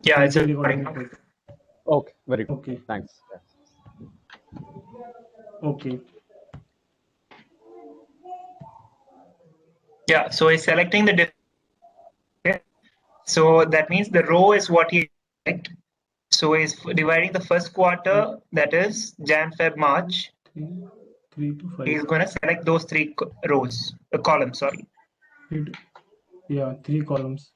Yeah, it's a recording. recording. Okay, very good. Okay. Thanks. Okay. Yeah, so he's selecting the okay. So that means the row is what he select. So he's dividing the first quarter, that is Jan, Feb, March. 3 to 5. He's going to select those three rows, columns, sorry. Yeah, 3 columns.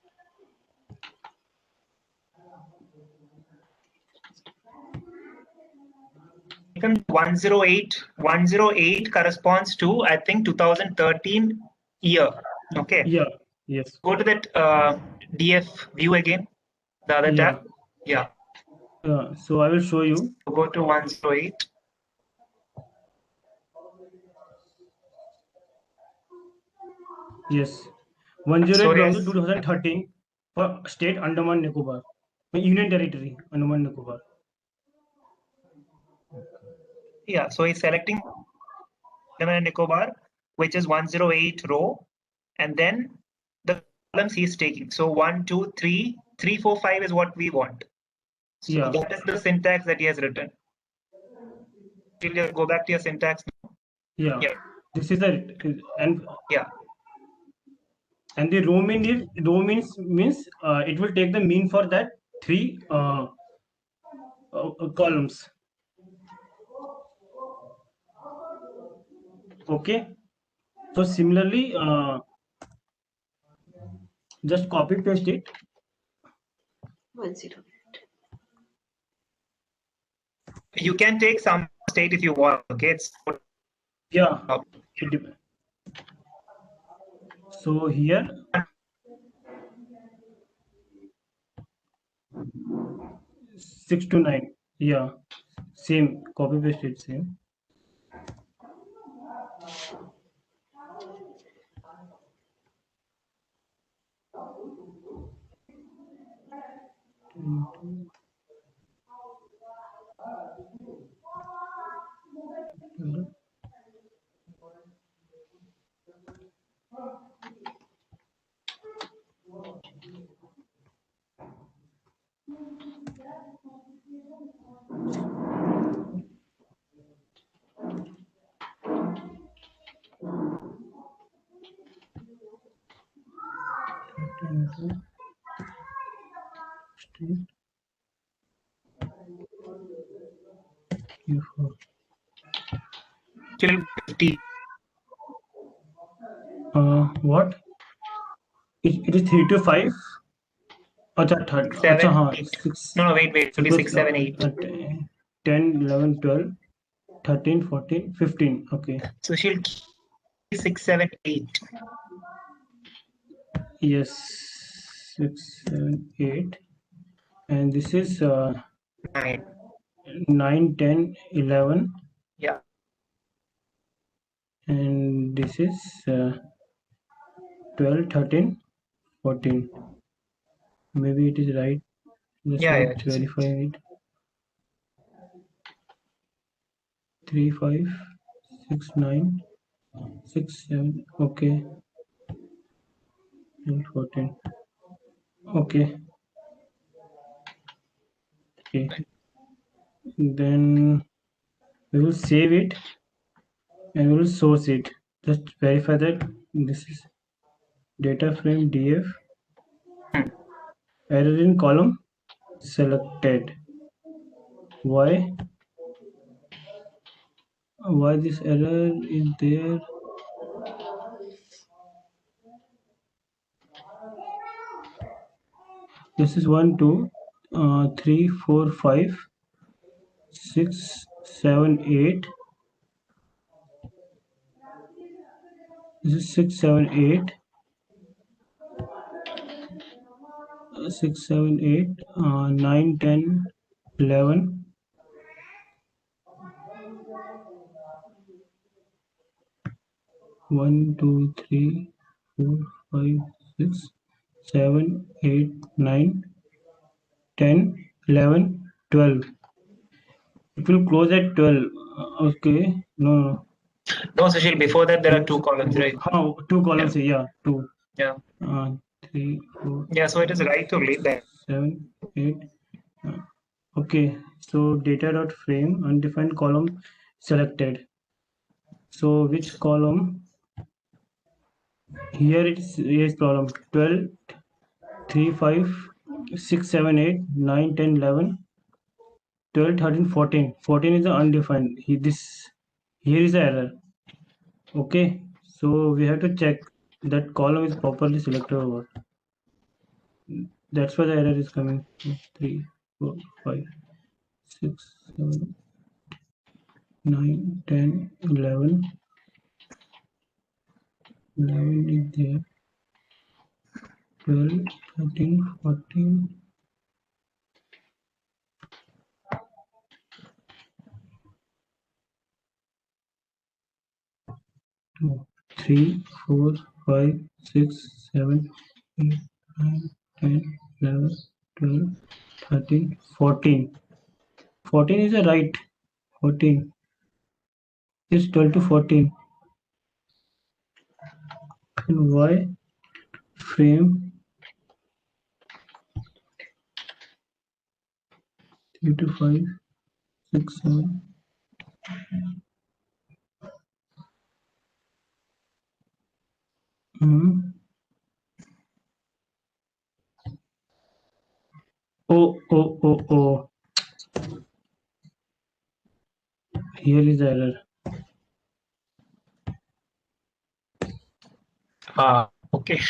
Become 108. 108 corresponds to, I think, 2013 year. Okay. Yeah. Yes. Go to that DF view again, the other Yeah. tab. Yeah. So I will show you. Go to 108. Yes. 108 So belongs yes. to 2013 for state Andaman Nicobar, Union Territory Andaman Nicobar. Yeah, so he's selecting Andaman and Nicobar, which is 108 row, and then the columns he's taking. So 1, 2, 3, 3, 4, 5 is what we want. So Yeah. that is the syntax that he has written. You'll just go back to your syntax now. Yeah. Yeah. This is the and Yeah. And the row means it will take the mean for that 3 columns. Okay. So similarly, just copy paste it. 108. You can take some state if you want. Okay. It's Yeah. It depends. So here 6 to 9. Yeah. Same. Copy paste it. Same. till 50. What? It is 3 to 5. Acha, third. 7, Acha, haan, 8. 6. No, wait. It will be 6, 7, 8. 10, 11, 12, 13, 14, 15. Okay. So she'll keep 6, 7, 8. Yes. 6, 7, 8. And this is 9. 9, 10, 11. Yeah. And this is 12, 13, 14. Maybe it is right. Let's verify it. 3, 5, 6, 9, 6, 7. Okay. 14. Okay. Then we will save it and we will source it. Just verify that this is data frame df. Error in column selected. Why this error is there? This is 1, 2, 3, 4, 5, 6, 7, 8. This is 6, 7, 8. 6, 7, 8, 9, 10, 11. One, 2, 3, 4, 5, 6, 7, 8, 9, 10, 11, 12. It will close at 12. Okay. No. No, Sushil, before that there are 2 columns, right? How? 2 columns, yeah. 2. Yeah. 3, 4. Yeah, so it is right to leave that. 7, 8. Okay, so data dot frame undefined column selected. So which column? Here is problem 12, 3, 5, 6, 7, 8, 9, 10, 11, 12, 13, 14. 14 is the undefined. Here is the error. Okay, so we have to check that column is properly selected or what. That's why the error is coming. 3, 4, 5, 6, 7, 9, 10, 11. 11 is there. 12, 13, 14. Two, 3, 4, 5, 6, 7, 8, 9, 10, 11, 12, 13, 14. 14 is the right. 14 is 12 to 14. And why frame 3 to 5, 6, 7. Oh. Here is the error. Okay.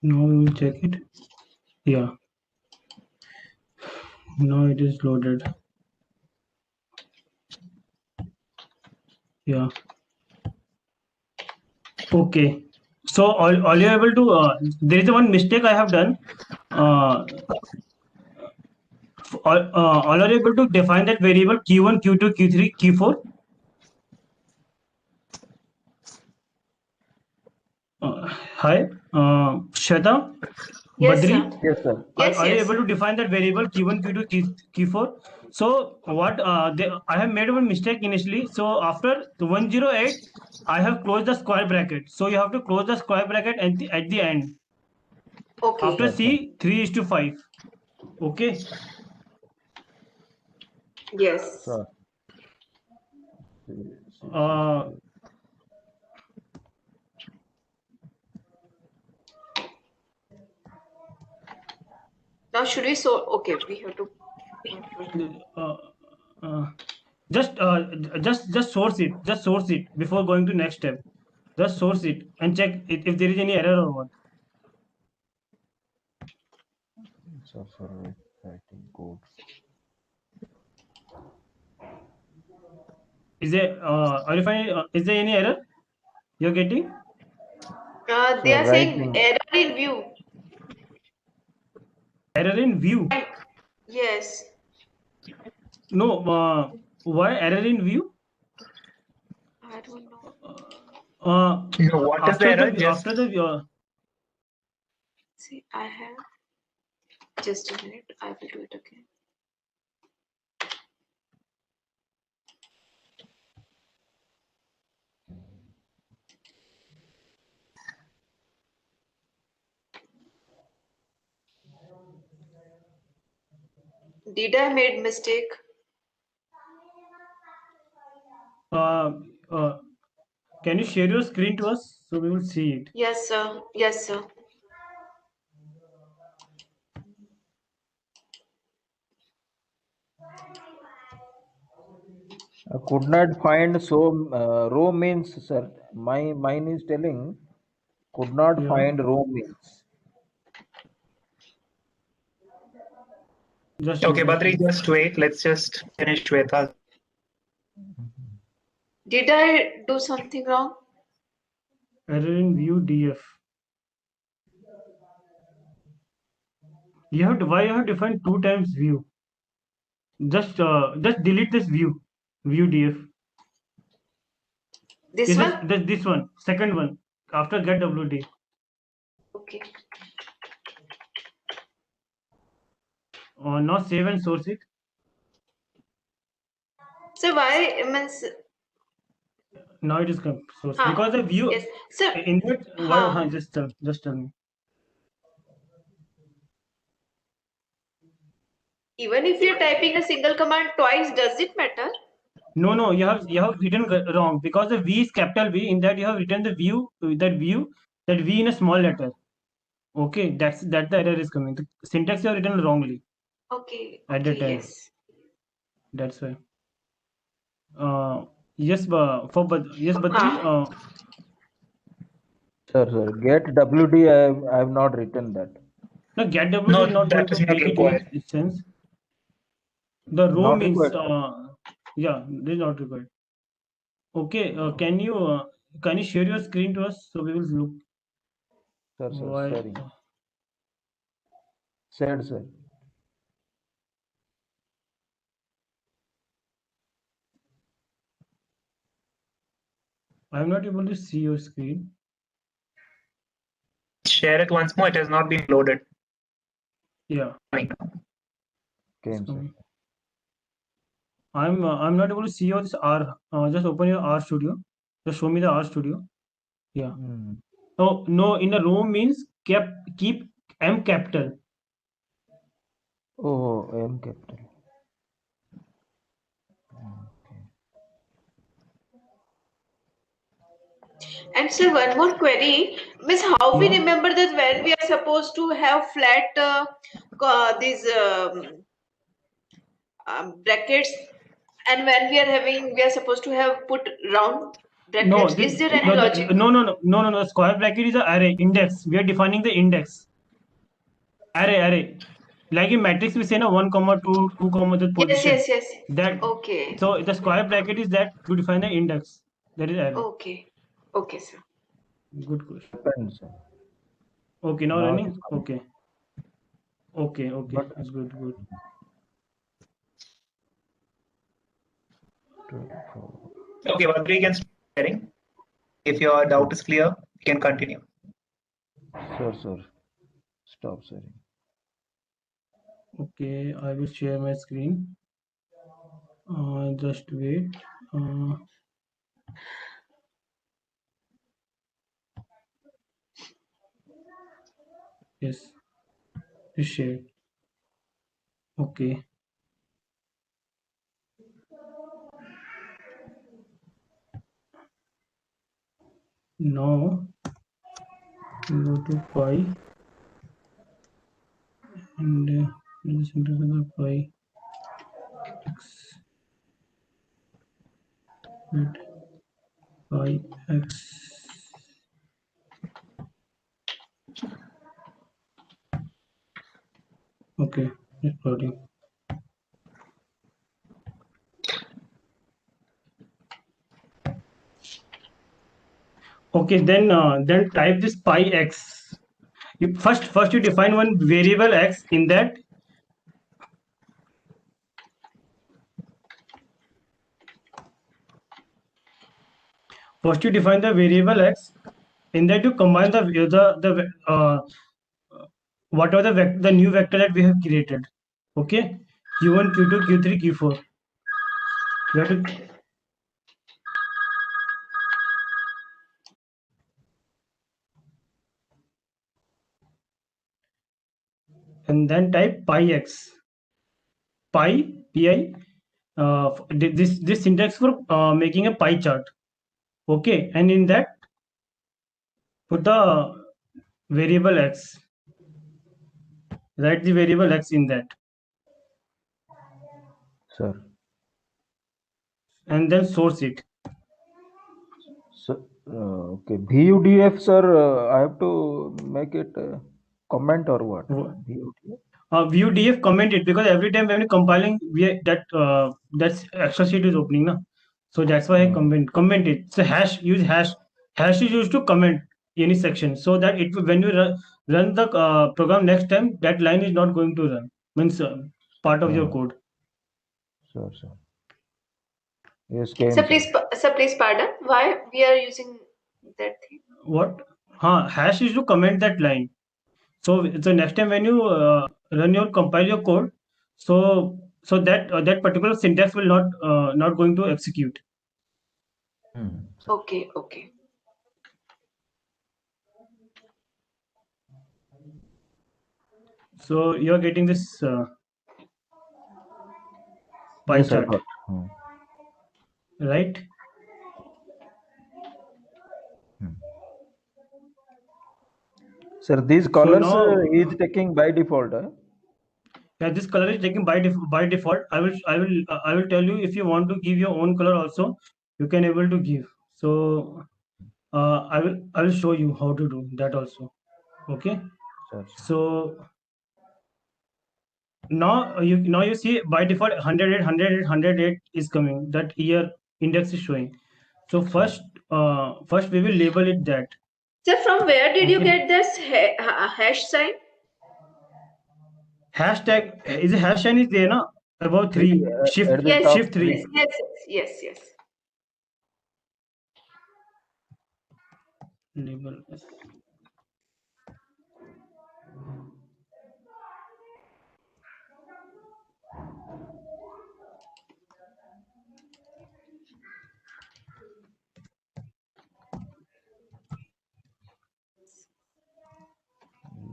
Now we will check it. Yeah. Now it is loaded. Yeah. Okay. So all you are able to there is one mistake I have done. All are able to define that variable q1, q2, q3, q4. Hi, Shweta, Yes, Badri. sir. Yes, sir. Yes, Are you yes. able to define that variable q1, q2, q4? So what I have made one mistake initially. So after the 108, I have closed the square bracket. So you have to close the square bracket at the end. Okay. After Yes, sir. C, 3:5. Okay. Yes. Sir. Uh, Now should we okay, we have to uh, uh, just source it. Just source it before going to next step. Just source it and check it if there is any error or what. Sir, for writing codes. Are you finding, is there any error you're getting? they Sir, are saying writing. error in view. Error in view? Yes. No, why error in view? I don't know. No, what is the error? Just after the See, I have just a minute. I will do it again. Did I made mistake? Can you share your screen to us so we will see it? Yes, sir. Yes, sir. Could not find row means, sir. Mine is telling could not Yeah. find row means. Just okay, a Badri, second. just wait. Let's just finish Shweta. Did I do something wrong? Error in view df. Why you have defined 2 times view? Just delete this view df. This Is one? this one, second one after get wd. Okay. Now save and source it. So why means Now it is source huh, because the view yes. So in that huh. just tell me. Even if you're typing a single command twice, does it matter? No, you have written wrong because the V is capital V. In that you have written the that V in a small letter. Okay, that the error is coming. The syntax you have written wrongly Okay, at the okay, time. yes. That's why. Yes, yes, Badri. Sir, get WD. I have not written that. No, get WD No, is not going that to is not make it any required. sense. The row Not means required, sir. yeah, this is not required. Okay, can you share your screen to us so we will look Sir, why sharing. Said, sir. I am not able to see your screen. Share it once more. It has not been loaded. Yeah, Came, it's sir. coming. I'm not able to see your this R. Just open your R Studio. Just show me the R Studio. Yeah. Hmm. Oh no, in a row means keep M capital. Oh, M capital. And so one more query, Miss, how we Yeah. remember that when we are supposed to have flat these brackets, and when we are supposed to have put round No, brackets. this Is there any logic? no. Square bracket is an array index. We are defining the index. Array. Like in matrix, we say no 1 comma 2, 2 comma the Yes, position. yes, yes. That Okay, so the square bracket is that to define the index. That is array. okay, okay, sir. Good question. Happened, sir. Okay, now Now it is running. coming. Okay. But It's good. 24. Okay, Badri can start sharing. If your doubt is clear, you can continue. Sir. Stop sharing. Okay, I will share my screen. Just wait. Yes, it's shared. Okay. Now go to pi and the center of the pi x with pi x. Okay, it's plotting. Okay, then type this pi x. First you define one variable x in that. First you define the variable x. In that you combine the whatever the new vector that we have created. Okay, q1, q2, q3, q4. You have to and then type pi x. Pi. This syntax for making a pie chart. Okay, and in that put the variable x. Write the variable x in that, Sir. and then source it. So, okay. VUDF, sir. I have to make it comment or what? VUDF. View df comment it because every time when we compiling that's extra sheet is opening na. So that's why I comment it. So use hash is used to comment any section so that it when you run the program next time that line is not going to run means part of your code. Sure. Yes, came, So sir. please pardon. Why we are using that thing? What? Hash is to comment that line. So next time when you run your compile your code, so so that that particular syntax will not going to execute. Okay, okay. So you're getting this pie Yes, I chart, got. right? Sir, these So colors now, is taking by default. yeah, this color is taken by default. I will tell you, if you want to give your own color also, you can able to give. So I will show you how to do that also. Okay. Sure. So now you see by default 108 is coming. That year index is showing. So first we will label it that. So from where did you Okay. get this hash sign? Hashtag is a hash sign is there na above 3 shift At the Yes, top shift 3. yes. Label.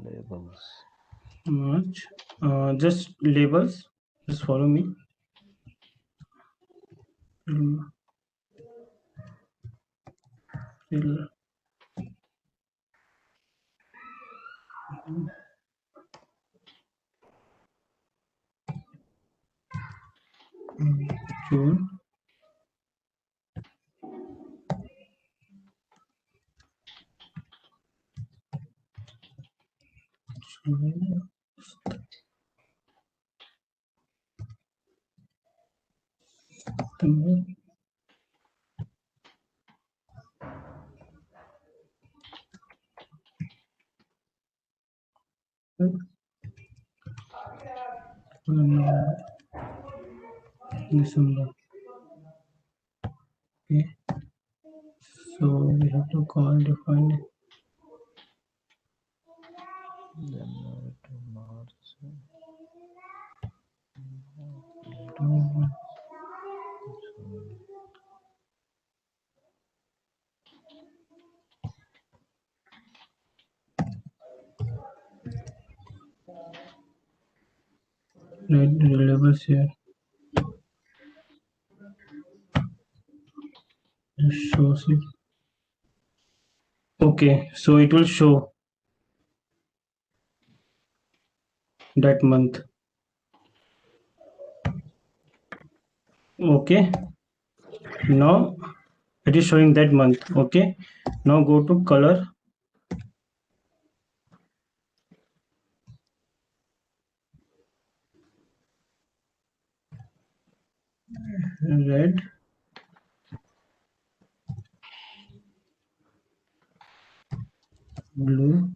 labels. Much. Just labels. Just follow me. June. December. Okay. So we have to call define it. January to March. Right, the labels here. It shows it. Okay, so it will show that month. Okay, now it is showing that month. Okay, now go to color. Red. Blue.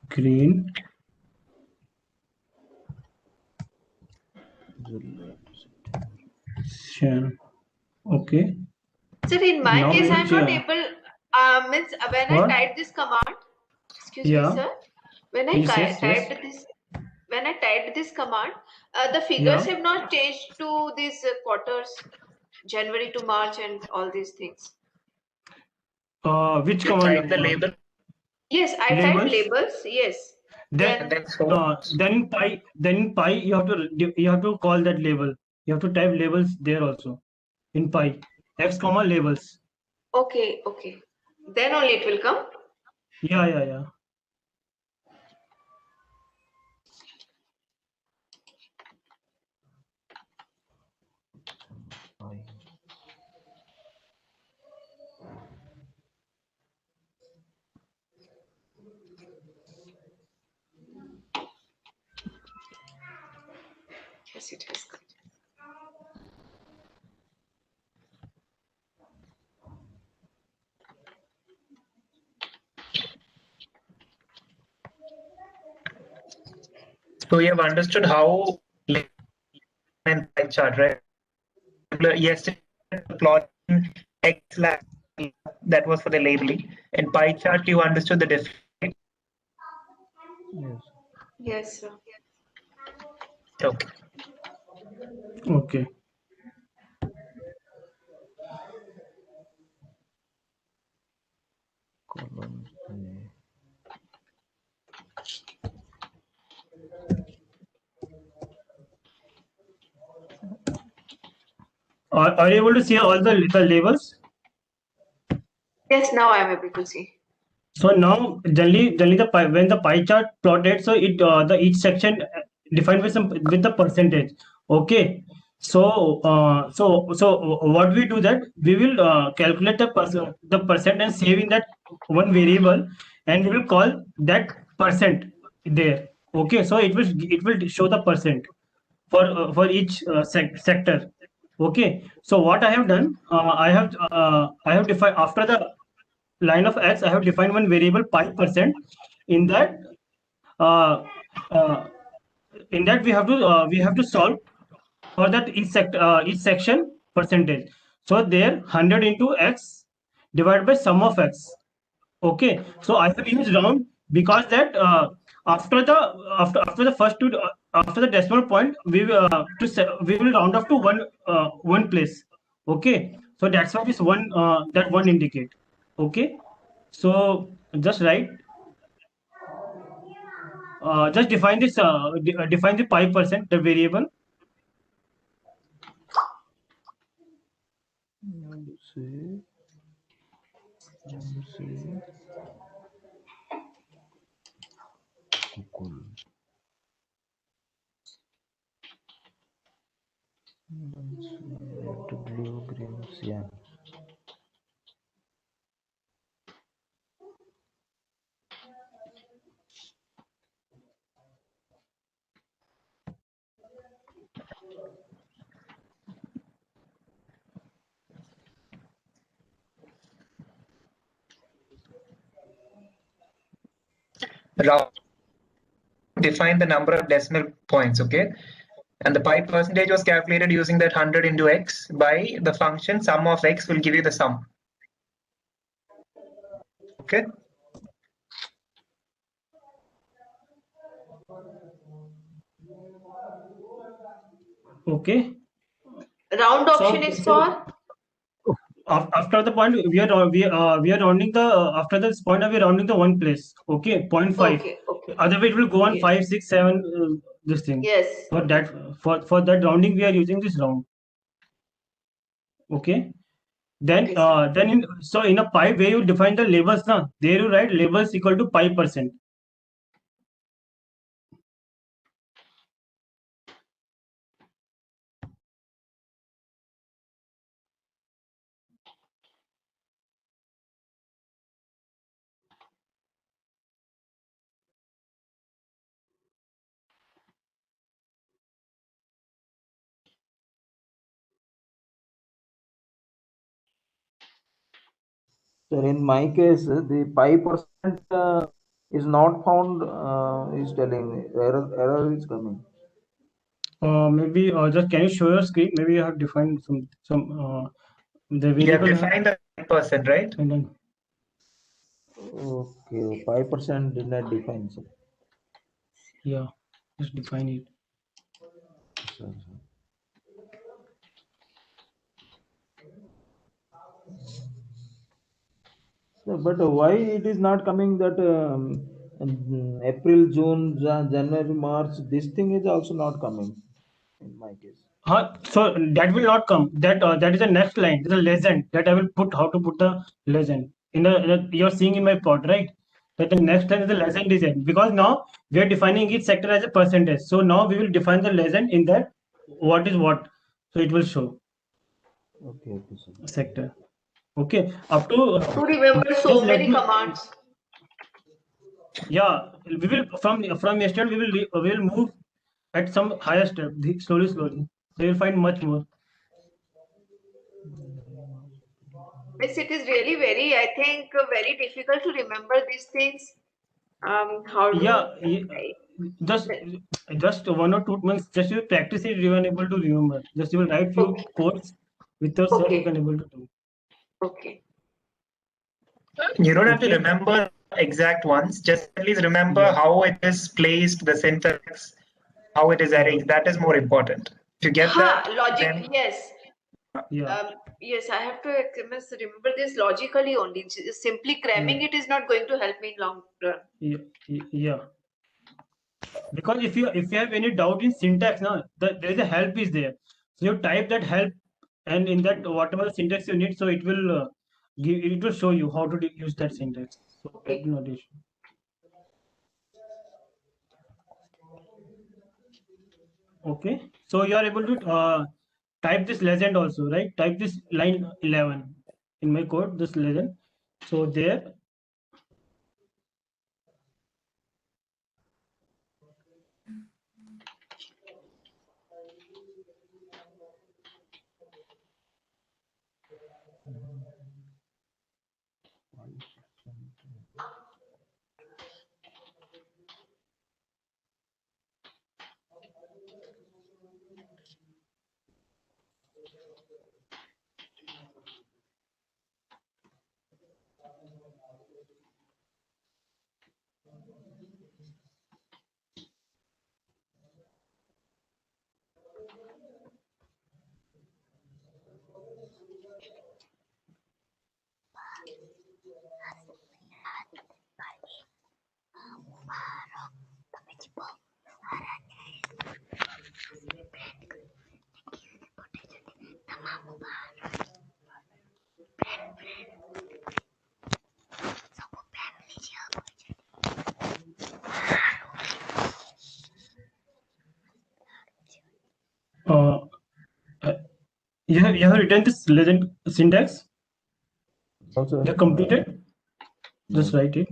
Green. Cyan. Okay. Sir, in my Now case, we I'm not able. Means when I What? type this command. Excuse me, Yeah. sir. When I Yes, yes. typed this, when I typed this command, the figures Yeah. have not changed to these quarters, January to March, and all these things. Which You command? type the label. Yes, I typed Labels? labels. Yes. Then Then so in pi you have to call that label. You have to type labels there also in pi. X comma labels. Okay. Then only it will come. Yeah. Yes, it has come. you have understood how and pie chart, right? Yesterday plot X that was for the labeling. In pie chart, you understood the difference. Yes. Yes, sir. Okay. Okay. Columns A. Are you able to see all the labels? Yes, now I'm able to see. So now generally the pie, when the pie chart plotted, so it the each section defined with some with the percentage. Okay. So what we do that we will calculate the percent and save in that one variable, and we will call that percent there. Okay. So it will show the percent for each sector. Okay. So what I have done, I have defined after the line of x, I have defined one variable pi percent. In that, uh, uh, we have to solve for that each section percentage. So there 100 into x divided by sum of x. Okay, so I have used round because that after the after the first two after the decimal point we will round off to one place. Okay, so that's why this one that one indicate. Okay, so just write just define this define the pi percent the variable. See. Google. Red, blue, green, cyan. Round define the number of decimal points, okay? And the pi percentage was calculated using that 100 into x by the function sum of x will give you the sum. Okay? Okay, Round option is for? after the point we are rounding the after this point we are rounding the one place. Okay, 0.5. Okay, okay. Otherwise it will go on Okay. 5 6 7 this thing. Yes. For that rounding we are using this round. Okay, then Okay, sir. so in a pi where you define the labels now, there you write labels equal to pi percent. So in my case, the pi percent is not found. Is telling error is coming. Maybe just can you show your screen? Maybe you have defined some the You have variable defined the percent, right? and then Okay, 5% did not define. Sir. yeah, just define it. Sir. So, but why it is not coming that April, June, January, March? This thing is also not coming in my case. So that will not come. That is the next line. There's a legend that I will put how to put the legend you're seeing in my plot, right? That the next line is the legend design because now we are defining each sector as a percentage. So now we will define the legend in that what is what. So it will show Okay, sir. sector. Okay, up to To remember so just let many me. commands. Yeah, we will from yesterday we will move at some higher step slowly. So you'll find much more. Miss, it is really very, I think, very difficult to remember these things. How do Yeah, I- just just 1 or 2 months. Just you practice it, you are able to remember. Just you will write few Okay, codes with yourself. You okay, can able to do. okay. You don't have to Okay. remember exact ones. Just at least remember Yeah. how it is placed, the syntax, how it is arranged. That is more important. If you get that, Logic, then yes. Yeah. Yes, I have to must remember this logically only. Simply cramming Yeah. it is not going to help me in long run. Yeah. Yeah. Because if you have any doubt in syntax, now there is a help is there. So you type that help, and in that whatever syntax you need, so it will show you how to use that syntax. So that Okay. notation. Okay. So you are able to type this legend also, right? Type this line 11 in my code. This legend. So there. Uh, uh, you have written this legend syntax. No, sir. You have completed. No. Just write it.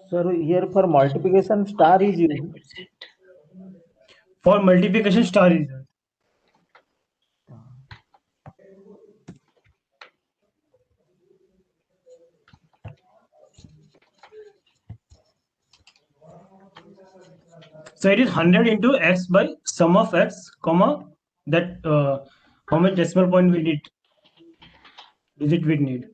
Sir, here for multiplication star is used. 99%. For multiplication star is there. So it is 100 into x by sum of x, comma, that how many decimal point we need, digit we need.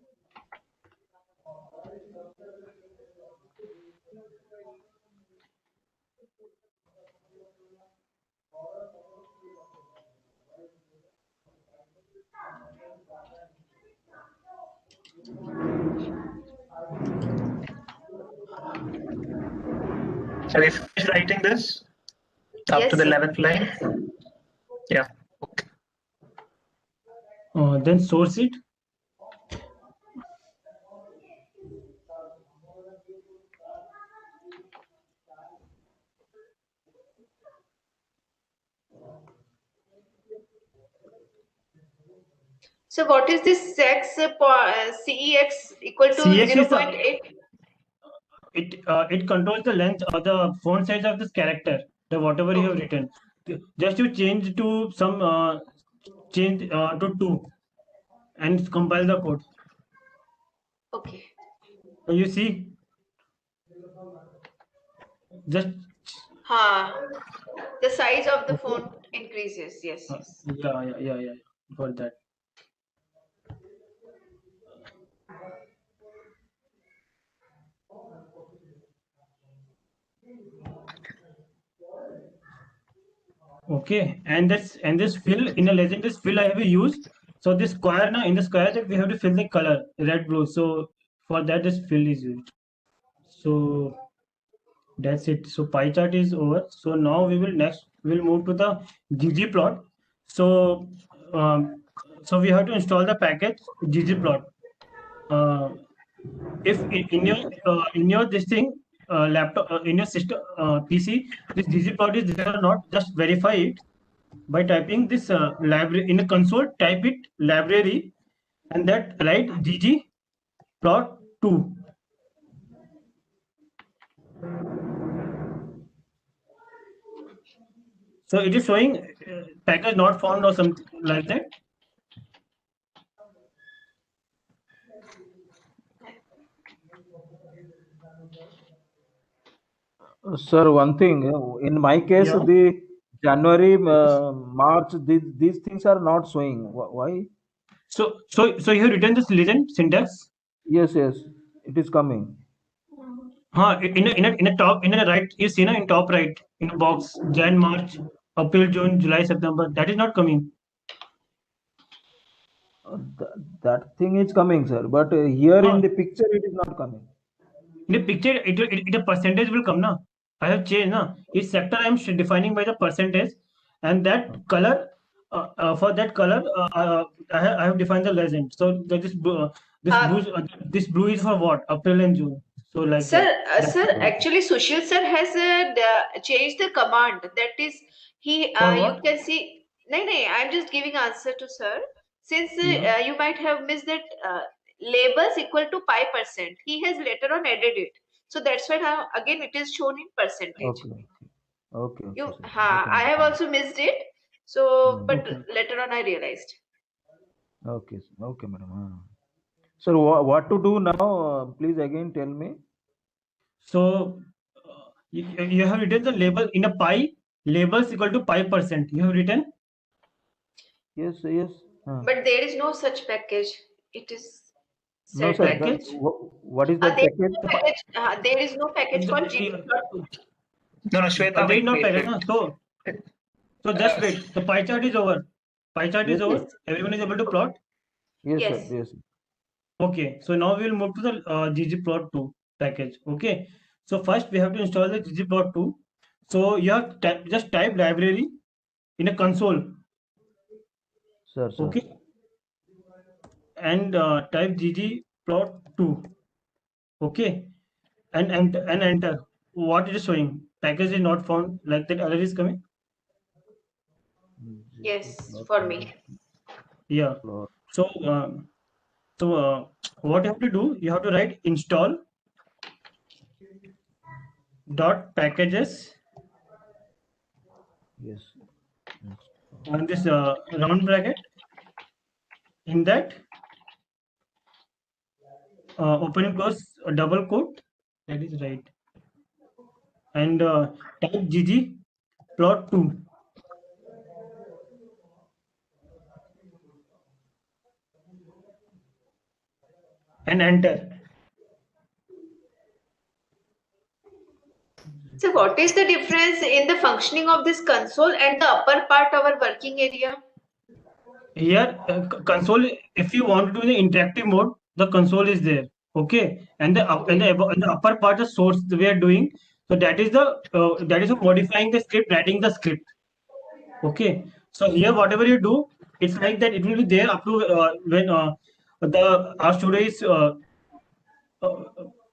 have you finished writing this up to Yes, the sir. 11th line? Yeah. Okay. Then source it. So what is this CEX equal to CX is 0.8? it controls the length or the font size of this character, the whatever you have Okay. written. Just you change to some change to 2 and compile the code. Okay. So you see, just The size of the okay. font increases. Yes, yes. Yeah. For that. Okay, and this fill in a legend, this fill I have used. So this square now, in the square that we have to fill the color red blue. So for that this fill is used. So that's it. So pie chart is over. So now we'll move to the ggplot. So we have to install the package ggplot. Uh, if in your this thing laptop in your system PC, this ggplot is there or not, just verify it by typing this library in a console. Type it library and that write gg plot 2. So it is showing package not found or something like that. Sir, one thing, in my case, Yeah. the January, March, these things are not showing. Why? So you have written this legend syntax. Yes, yes, it is coming. In a right, you see na, in top right, in a box, Jan, March, April, June, July, September. That is not coming. That thing is coming, sir. But here in Huh. the picture, it is not coming. In the picture, it a percentage will come na. I have changed na. Each sector I am defining by the percentage, and that color. For that color, I have defined the legend. So that is Uh, this blue is for what? April and June. So like Sir, that. sir, actually, Sushil sir has changed the command. That is, For you what? can see. No, no, I'm just giving answer to sir. Since Yeah. you might have missed that labels equal to pi%. He has later on added it. So that's why now again it is shown in percentage. Okay, okay, okay, sir. Okay, I have madam. also missed it. So, but Okay. later on I realized. Okay, okay, madam. Sir, what to do now? Please again tell me. So you have written the label in a pi, labels equal to pi%. You have written. Yes, yes. But there is no such package. It is No, said sir. like That, Package. what is that package? there is no package called The- No, no, Shweta, there is wait, no wait, package. wait. No? So just wait. The pie chart is over. Pie chart is Yes, over. sir. Yes. Everyone is able to plot. Yes, sir. Yes. Yes. Okay. So now we will move to the ggplot2 package. Okay. So first we have to install the ggplot2. So you have just type library in a console. Sir, sir. Okay. And type ggplot2. Okay. And enter. What it is showing? Package is not found. Like that error is coming. Yes, for me. Yeah. Plot. So what you have to do? You have to write install dot packages Yes. on this round bracket. In that open and close double quote. That is right. And type gg plot 2 and enter. So what is the difference in the functioning of this console and the upper part our working area? Here console, if you want to do the interactive mode, the console is there. Okay. And the up and the upper part, the source we are doing. So that is modifying the script, writing the script. Okay. So here whatever you do, it's like that. It will be there up to when the our studio is uh,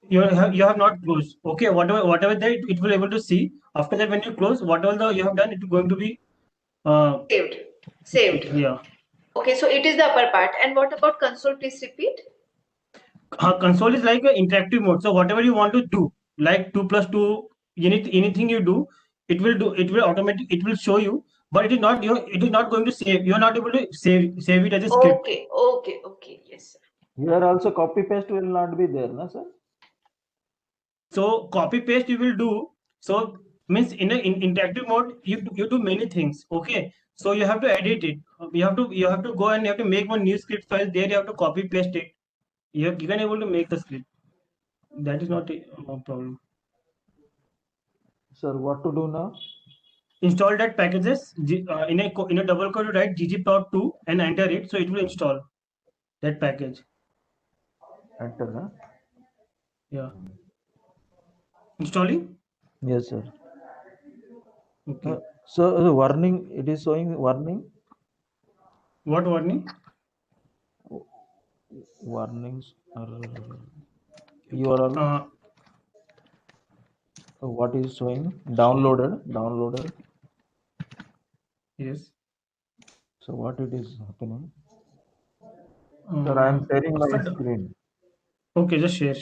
you have not closed. Okay. Whatever that it will able to see. After that, when you close, whatever you have done, it is going to be uh, Saved. Saved. yeah. Okay, so it is the upper part. And what about console? Please repeat. Console is like an interactive mode. So whatever you want to do, like 2 plus 2, anything you do, it will do. It will automatic. It will show you, but it is not. It is not going to save. You are not able to save it as a script. Okay, okay, okay. Yes, sir. Here also copy paste will not be there, na sir? So copy paste you will do. So means in interactive mode you do many things. Okay. So you have to edit it. You have to go and you have to make one new script file. There you have to copy paste it. You can able to make the script. That is not a problem. Sir, what to do now? Install that packages in a double quote, write ggplot2 and enter it, so it will install that package. Enter, huh? Yeah, installing. Yes, sir. Okay. So warning, it is showing warning. What warning? Warnings are URL. What is showing? Downloaded. Yes. So what it is happening? Sir, I am sharing my After screen. okay, just share.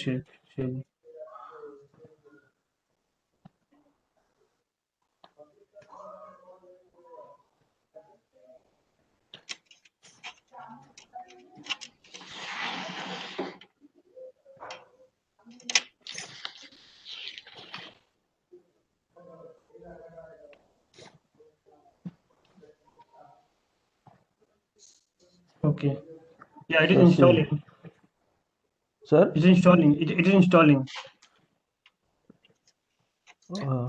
Okay. Yeah, it is This is installing. sir. It is installing. It is installing. Uh,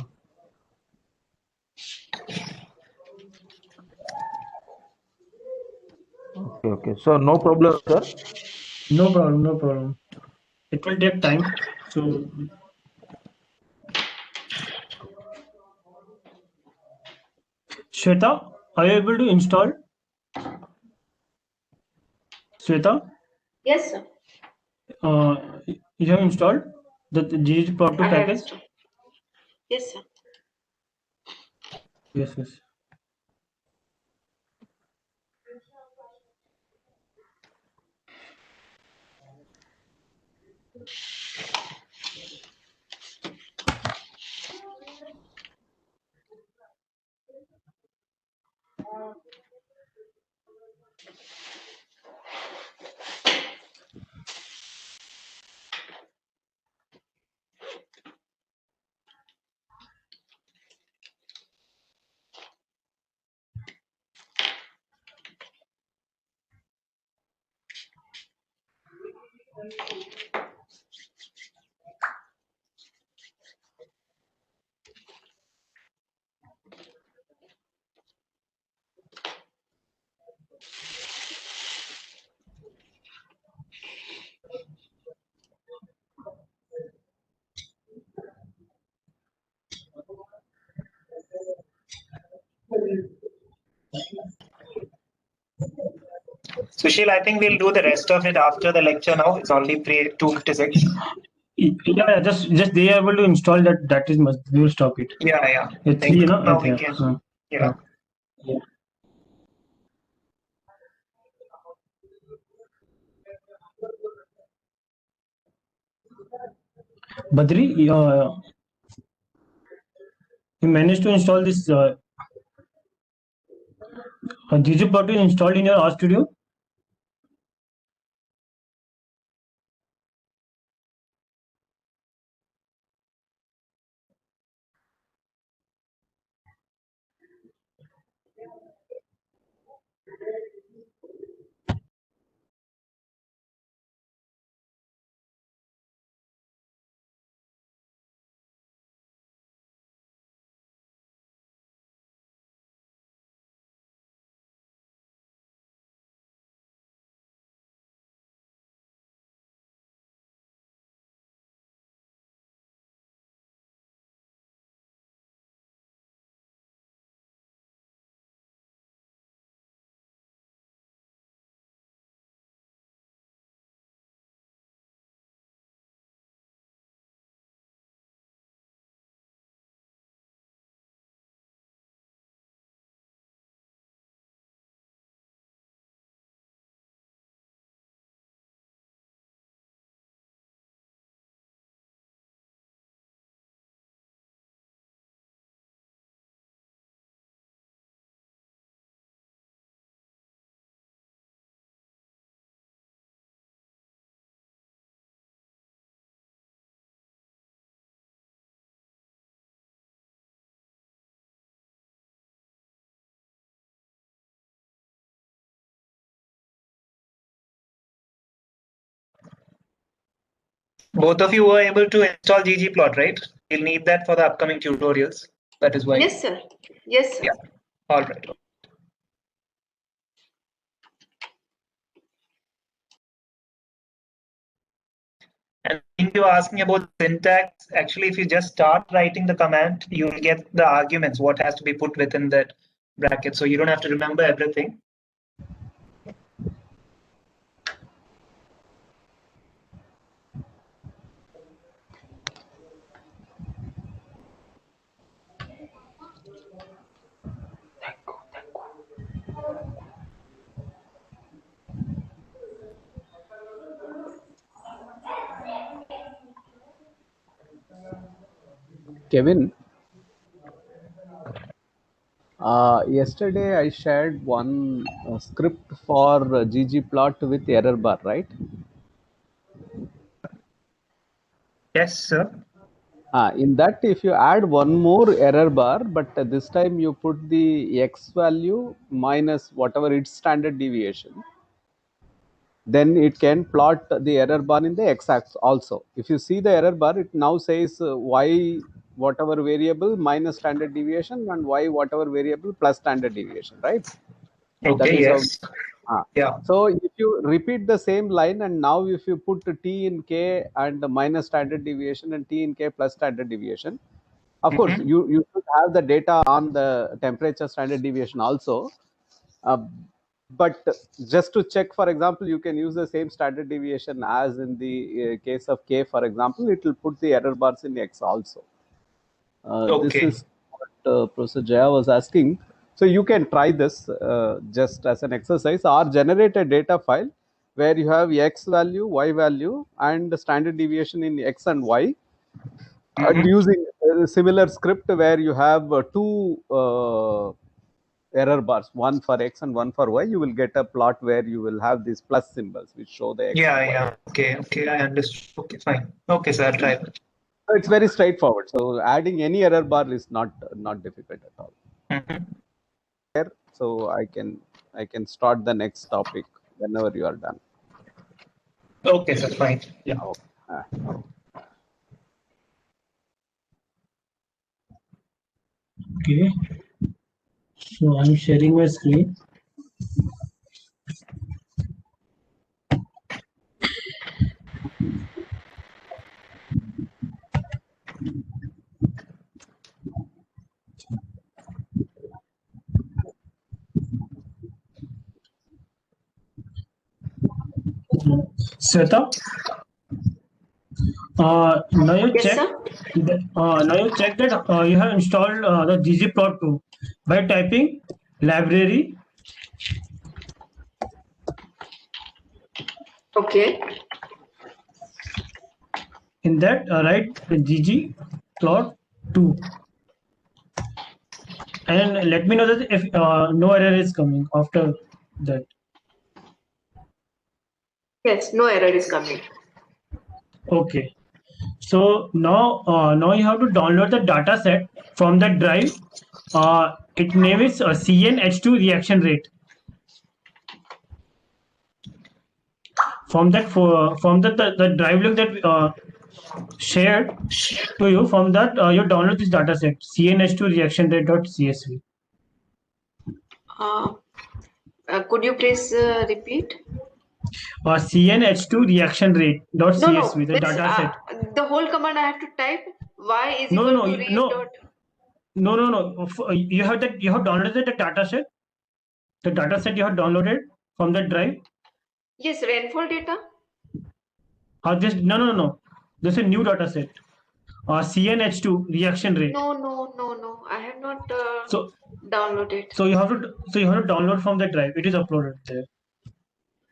okay. So no problem, sir. No problem. No problem. It will take time. So, Shweta, are you able to install? Shweta, Yes, sir. you have installed the ggplot2 I have package? installed. Yes, sir. Yes, yes. Sushil, I think we'll do the rest of it after the lecture now. It's only 2:56. Yeah, just they are able to install that. That is must. We will stop it. Yeah. I It's think three, no? now we Okay. can. Yeah. Badri, you managed to install this ggplot2 installed in your RStudio? Both of you were able to install ggplot, right? You'll need that for the upcoming tutorials. That is why. Yes, sir. Yes, sir. Yeah. All right. And I think you were asking about syntax. Actually, if you just start writing the command, you'll get the arguments, what has to be put within that bracket. So you don't have to remember everything. Kevin, yesterday I shared one script for ggplot with error bar, right? Yes, sir. In that, if you add one more error bar, but this time you put the x value minus whatever its standard deviation, then it can plot the error bar in the x-axis also. If you see the error bar, it now says y whatever variable minus standard deviation and y whatever variable plus standard deviation, right? That Okay, is how. yes. Yeah. So if you repeat the same line, and now if you put t in k and minus standard deviation and t in k plus standard deviation, of course you should have the data on the temperature standard deviation also. But just to check, for example, you can use the same standard deviation as in the case of k, for example. It will put the error bars in x also. This Okay. is what Professor Jaya was asking. So you can try this just as an exercise, or generate a data file where you have x value, y value, and the standard deviation in x and y, and using a similar script where you have two error bars, one for x and one for y. You will get a plot where you will have these plus symbols which show the x and y. Yeah. Okay, I understood. Okay, fine. Okay, sir, I'll try that. So it's very straightforward. So adding any error bar is not difficult at all. So I can start the next topic whenever you are done. Okay, sir, fine. Yeah. Okay. So I'm sharing my screen. Sweta, now you Yes, check. sir. Now you check that you have installed the ggplot2 by typing library. Okay. In that, write the ggplot2 and let me know that if no error is coming after that. Yes, no error is coming. Okay. So now you have to download the data set from the drive. Its name is CnH2 reaction rate. From that the drive link that shared to you, from that you download this data set CnH2 reaction rate.csv. Could you please repeat? CnH2 reaction rate.csv, the Means, data set. the whole command I have to type. Y is No, equal no, to read no. dot. No. You have downloaded the data set. The data set you have downloaded from the drive. Yes, rainfall data. Just no. This is a new data set. CnH2 reaction rate. No. I have not So downloaded. So you have to download from the drive. It is uploaded there.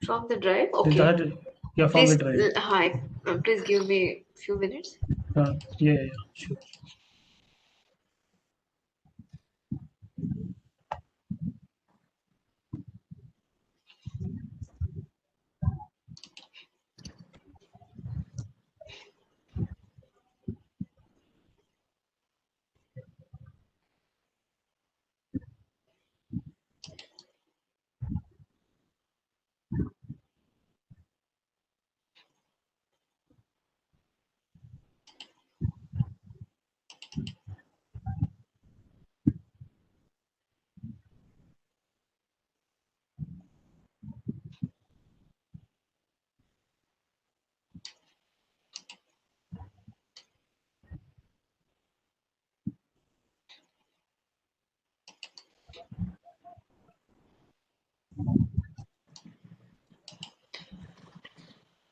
From the drive. Okay. Yeah, from Please, the drive. hi. Please give me a few minutes. Yeah, sure.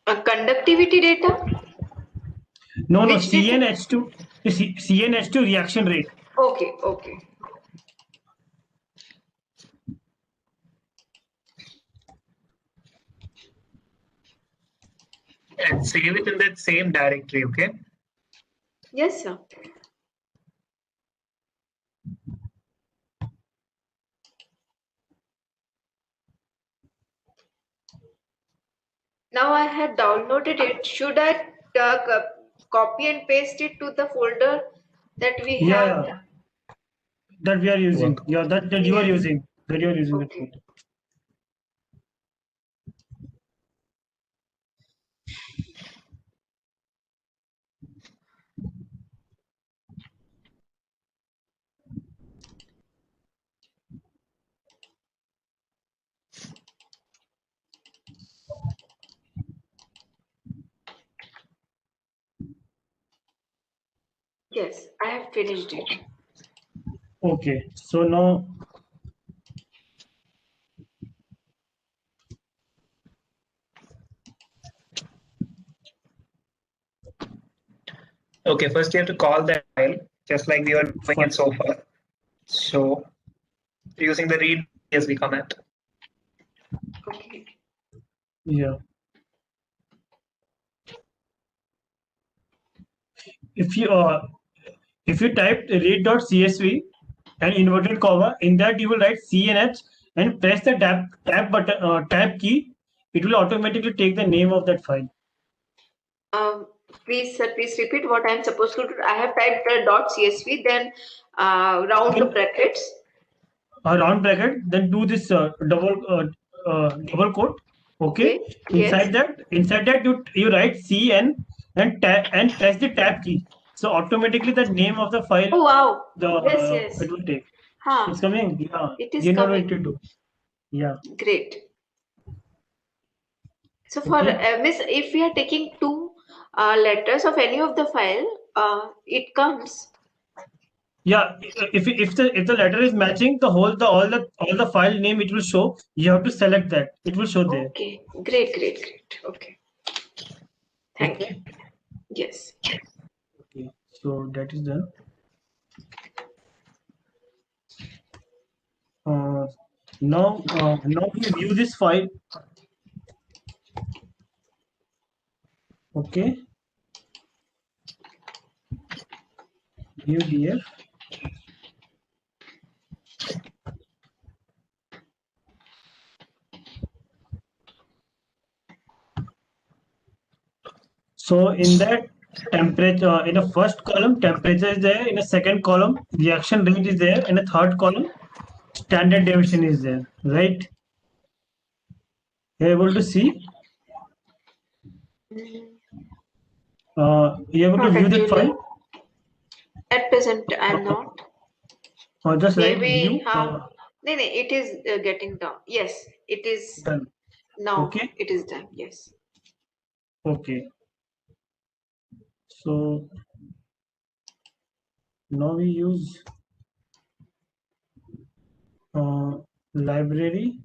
Conductivity data. No, Which data? CnH2 reaction rate. Okay. And save it in that same directory, okay? Yes, sir. Now I have downloaded it. Should I copy and paste it to the folder that we have? Yeah, that we are using. Yeah, that you are using. That you are using. Okay. Yes, I have finished it. Okay, so now Okay, first you have to call that file, just like we were doing fine. it so far. So using the read CSV command. Okay. Yeah. If you type read.csv and inverted comma, in that you will write CNH and press the tab button, tab key. It will automatically take the name of that file. Please, sir, please repeat what I'm supposed to do. I have typed the .csv, then round Then- brackets. A round bracket, then do this double quote. Okay. Yes. Inside that you write CN and press the tab key. So automatically the name of the file Oh wow. the Yes, yes. it will take. Huh. It's coming. Yeah. It is You know coming. what to do. Yeah. Great. So for Okay. Miss, if we are taking two letters of any of the file, it comes. Yeah. If the letter is matching, all the file name it will show. You have to select that. It will show there. Okay. Great, great, great. Okay. Thank Okay. you. Yes. Okay. So that is done. Now we view this file. Okay. View here. So in that temperature, in the first column, temperature is there. In the second column, reaction rate is there. In the third column, standard deviation is there. Right? You're able to see. You're able to Not view that actually. file. At present, I'm not. Or just write Maybe view. no, it is getting down. Yes, it is Done. now. Okay. It is done. Yes. Okay. So now we use library.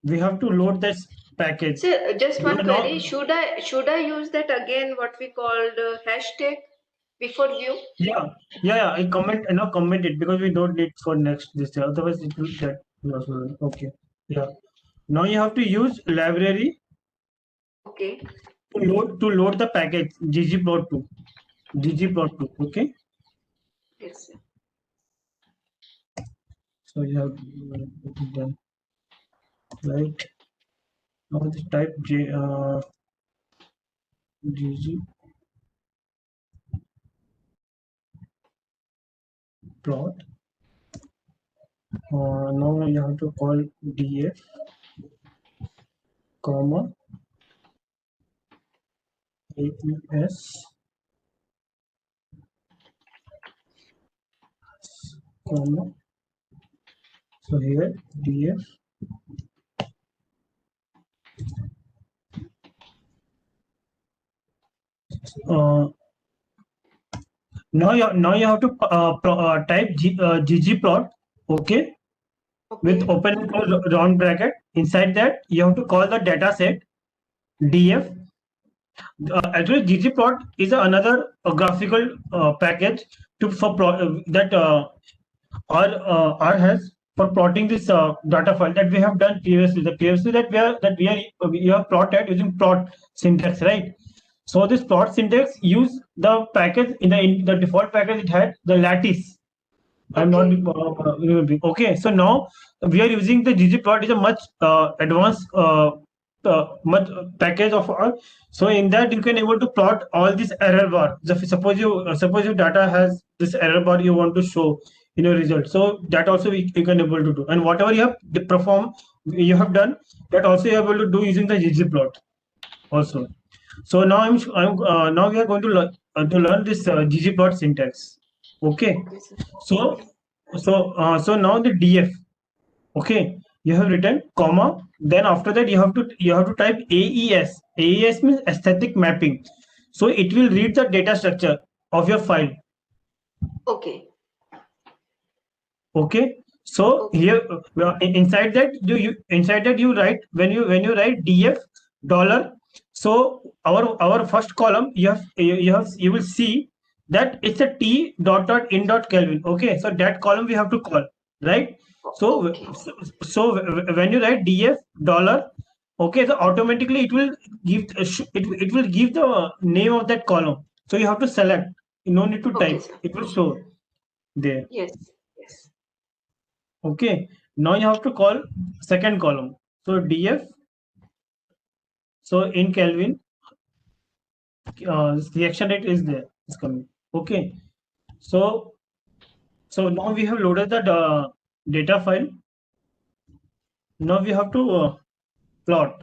We have to load this package. So just one You know- query. Should I use that again? What we called hashtag before view? Yeah. I comment it because we don't need for next this year. Otherwise, it will get lost. Okay. Yeah. Now you have to use library Okay. to load the package ggplot2. ggplot2. Okay. Yes, sir. So you have it is done. Right. Now this type ggplot. Now you have to call df comma AES comma. So here df now you have to type ggplot. Okay. With Okay. open and close round bracket. Inside that you have to call the data set df. Actually ggplot is another graphical package that R has for plotting this data file that we have done previously. The previously that we have plotted using plot syntax, right? So this plot syntax use the package in the default package it had the lattice. I'm not okay. So now we are using the ggplot is a much advanced much package of our. So in that you can able to plot all this error bar. Suppose your data has this error bar you want to show in your result. So that also you can able to do. And whatever you have you have done that also you are able to do using the ggplot also. So now now we are going to learn this ggplot syntax. Okay. Okay, sir. So now the df. Okay, you have written comma. Then after that you have to type AES. AES means aesthetic mapping. So it will read the data structure of your file. Okay. Okay. So Okay. here inside that you write when you write df dollar. So our first column you will see that it's a t dot in dot Kelvin. Okay. So that column we have to call, right? So Okay. when you write df dollar, okay, so automatically it will give it will give the name of that column. So you have to select. No need to Okay, type. sir. It will show there. Yes. Yes. Okay, now you have to call second column. So df, so in Kelvin, the reaction rate is there, is coming. Okay, so now we have loaded the data file. Now we have to plot.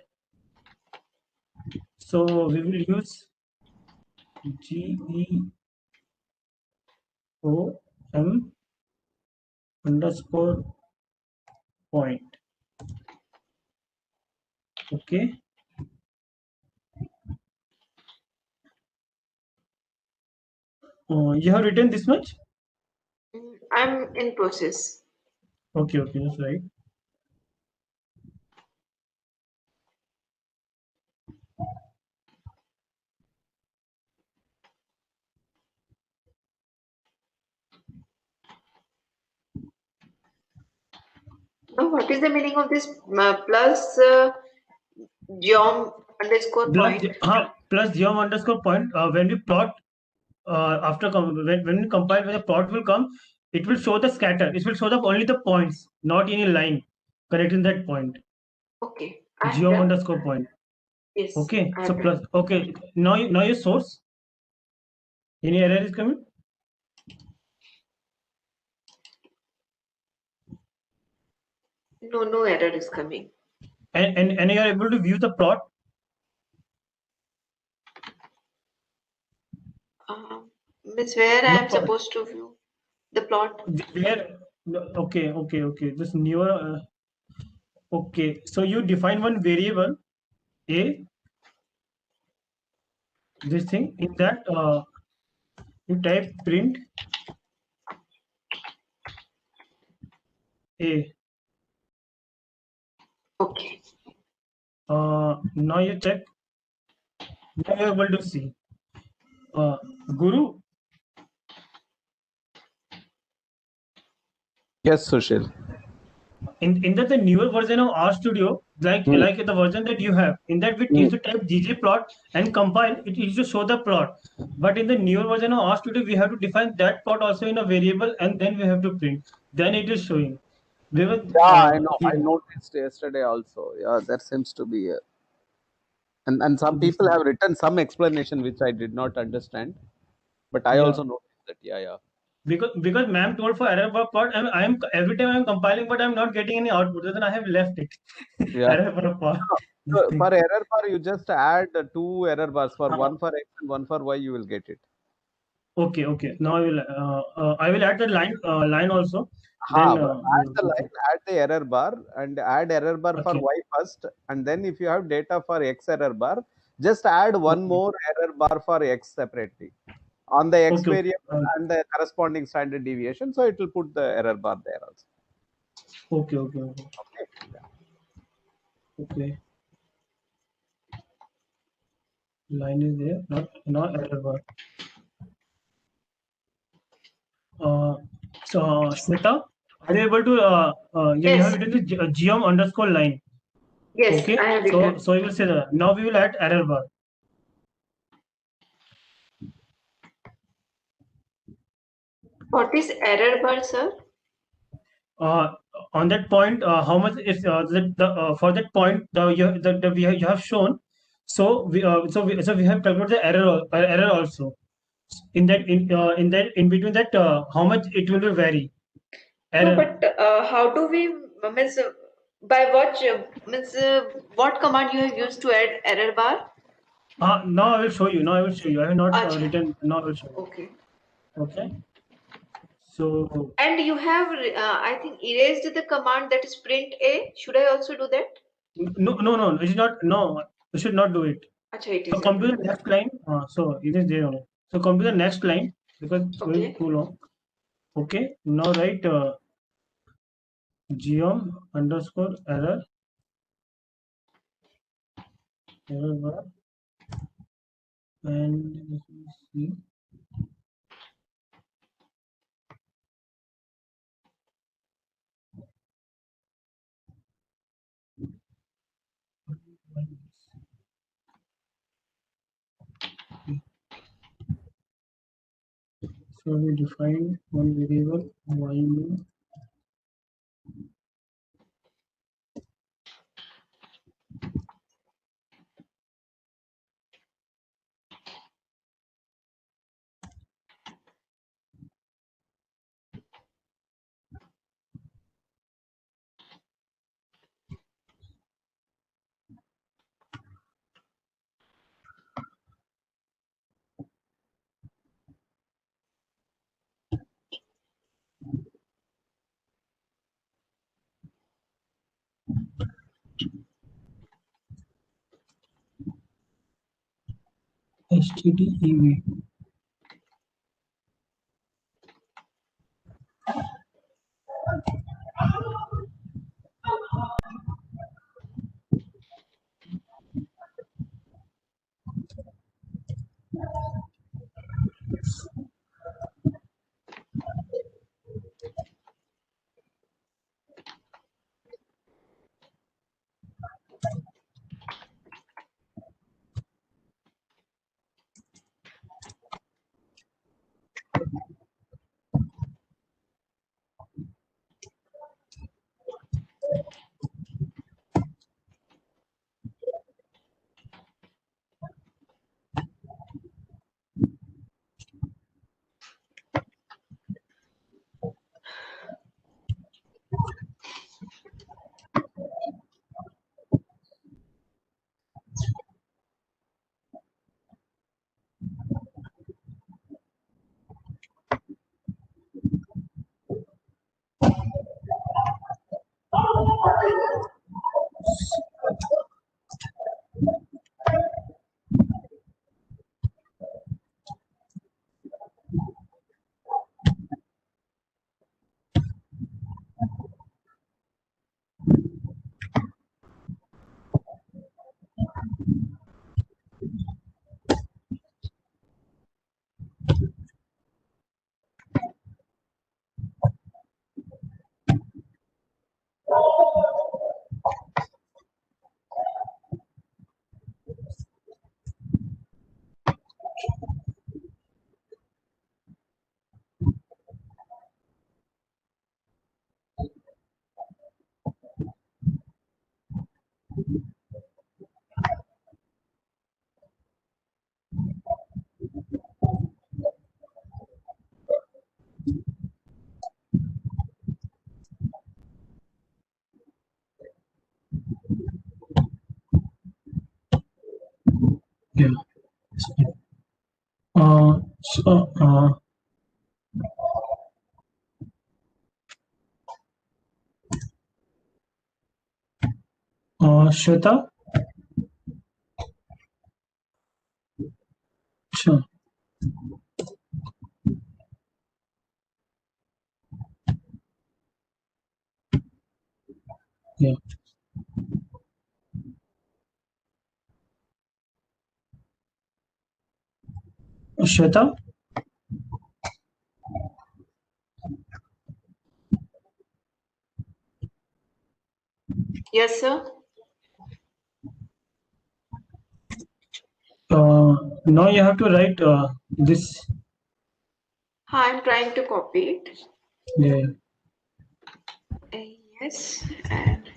So we will use GEOM underscore point. Okay. You have written this much? I'm in process. Okay, that's right. Now, what is the meaning of this plus geom underscore point? Plus geom underscore point. When we plot after when we compile, when the plot will come, it will show the scatter. It will show the only the points, not any line connecting that point. Okay. I have Geom done. underscore point. Yes. Okay. I So have plus. done. Okay. Now your source. Any error is coming? No error is coming. And you are able to view the plot. Miss, where I No, am supposed to view the plot? where? Okay. This newer. Okay. So you define one variable a. This thing in that you type print a. Okay. Now you check. Now you're able to see. Guru, Yes, Sushil. in that the newer version of RStudio, like the version that you have, in that we used to type ggplot and compile, it used to show the plot. But in the newer version of RStudio, we have to define that plot also in a variable and then we have to print. Then it is showing. We were, Yeah, I know. I noticed yesterday also. Yeah, there seems to be a, and some people have written some explanation which I did not understand, but I Yeah. also noticed that. Yeah. Because ma'am told for error bar plot, I'm every time I'm compiling, but I'm not getting any output. Then I have left it. Yeah. Error bar plot. So for error bar, you just add two error bars for one for X and one for Y. You will get it. Okay. Now I will add the line also. But Then add the line, add the error bar, and add error bar for okay. Y first, and then if you have data for X error bar, just add one more error bar for X separately on the X variable and the corresponding standard deviation. So it will put the error bar there also. Okay. Line is there, not error bar. So Shweta, are you able to you Yes. have written the geom underscore line? Yes, Okay. I have written. So you will say that. Now we will add error bar. What is error bar, sir? On that point, how much is for that point you have shown. So we have calculated the error also. In that in between that how much it will vary. No, Error. but how do we means by what means what command you have used to add error bar? Now I will show you. I have not Acha. written. Now I will show you. Okay. Okay. So And you have I think erased the command that is print a. Should I also do that? no. It is not. No, you should not do it. Acha, it So is come to the next line. So it is there only. So come to the next line because it's going okay. too long. Okay. Now write geom underscore error bar, and let me see. So we define one variable y stdev. Yeah. So Shweta. Sure. Yeah. Shweta. Yes, sir. Now you have to write this. I'm trying to copy it. Yeah. Yes, and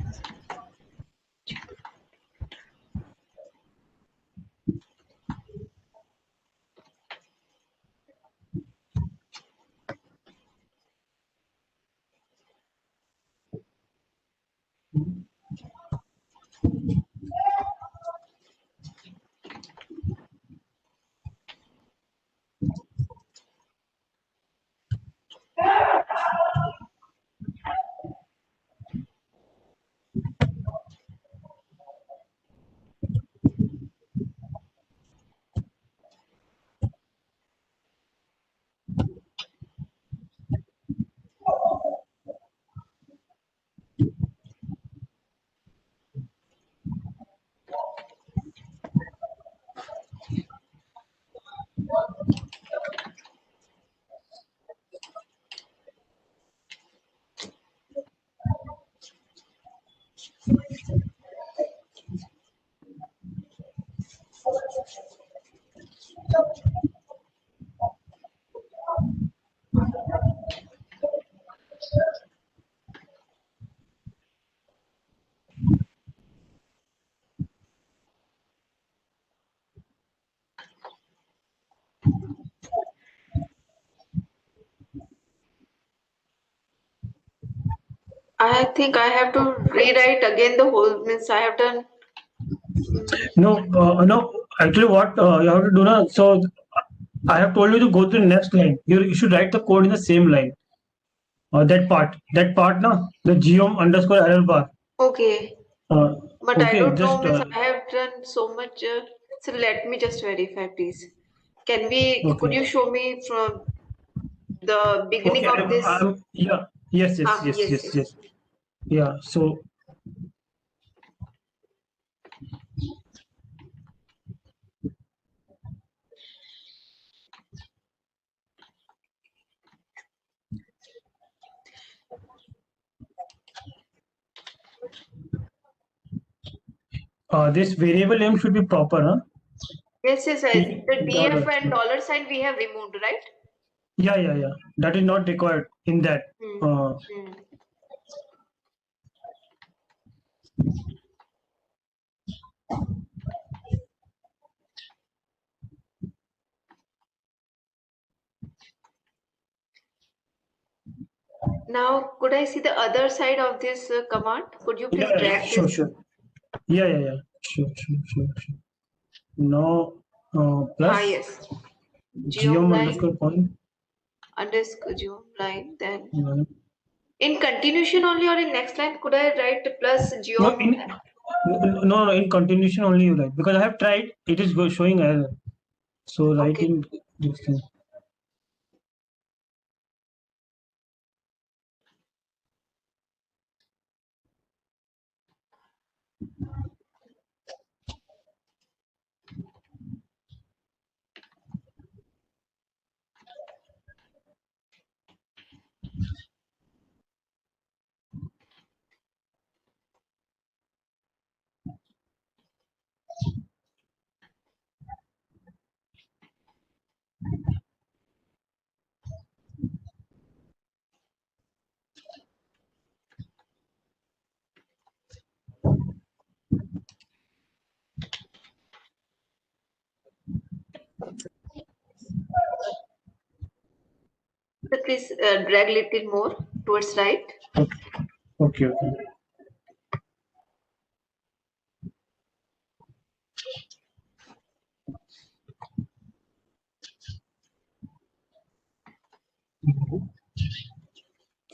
I think I have to rewrite again the whole, means I have done. No. Actually, what you have to do now. So I have told you to go to the next line. You should write the code in the same line. That part, now the geom underscore error bar. Okay, but I Okay, don't know, just means I have done so much. So let me just verify, please. Could okay. you show me from the beginning Okay, of this? yeah, yes, yes, yes, Yes, yes, yes. yes. Yeah, so this variable name should be proper, huh? Yes, yes, T the DF dollar. and dollar sign we have removed, right? Yeah. That is not required in that. Hmm. Uh, Hmm. Now, could I see the other side of this command? Could you please yeah, drag this? sure. Yeah. Sure. Now, plus Yes. Geom geom line underscore point. underscore geom line. Then uh, in continuation only or in next line, could I write plus No, geom? in continuation only you write because I have tried. It is showing error. So write Okay. in this thing. So please drag little more towards right. Okay.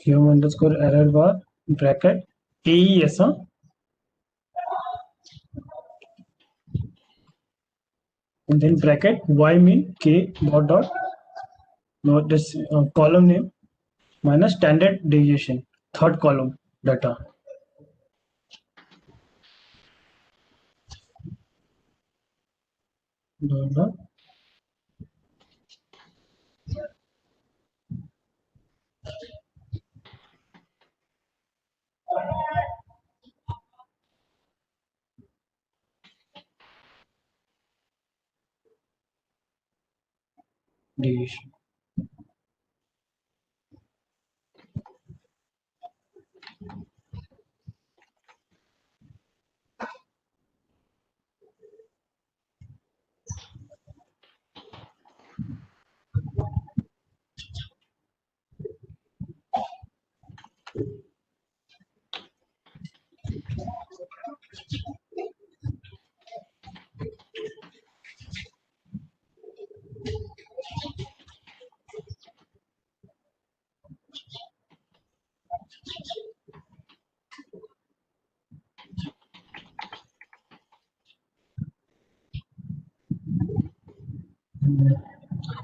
Geom underscore error bar bracket AES, huh? And then bracket y mean k dot no this column name minus standard deviation, third column data. Dot, deviation.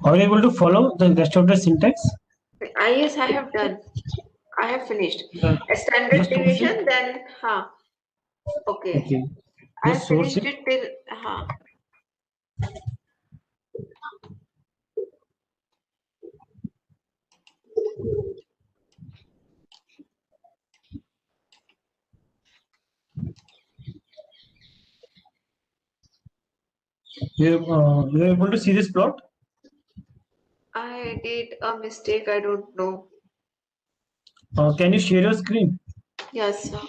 Are you able to follow the rest of the syntax? Yes, I have done. I have finished. Uh, A standard just source it. deviation, then okay. Okay. I Just source finished it. it till You're able to see this plot? I did a mistake. I don't know. Can you share your screen? Yes, sir.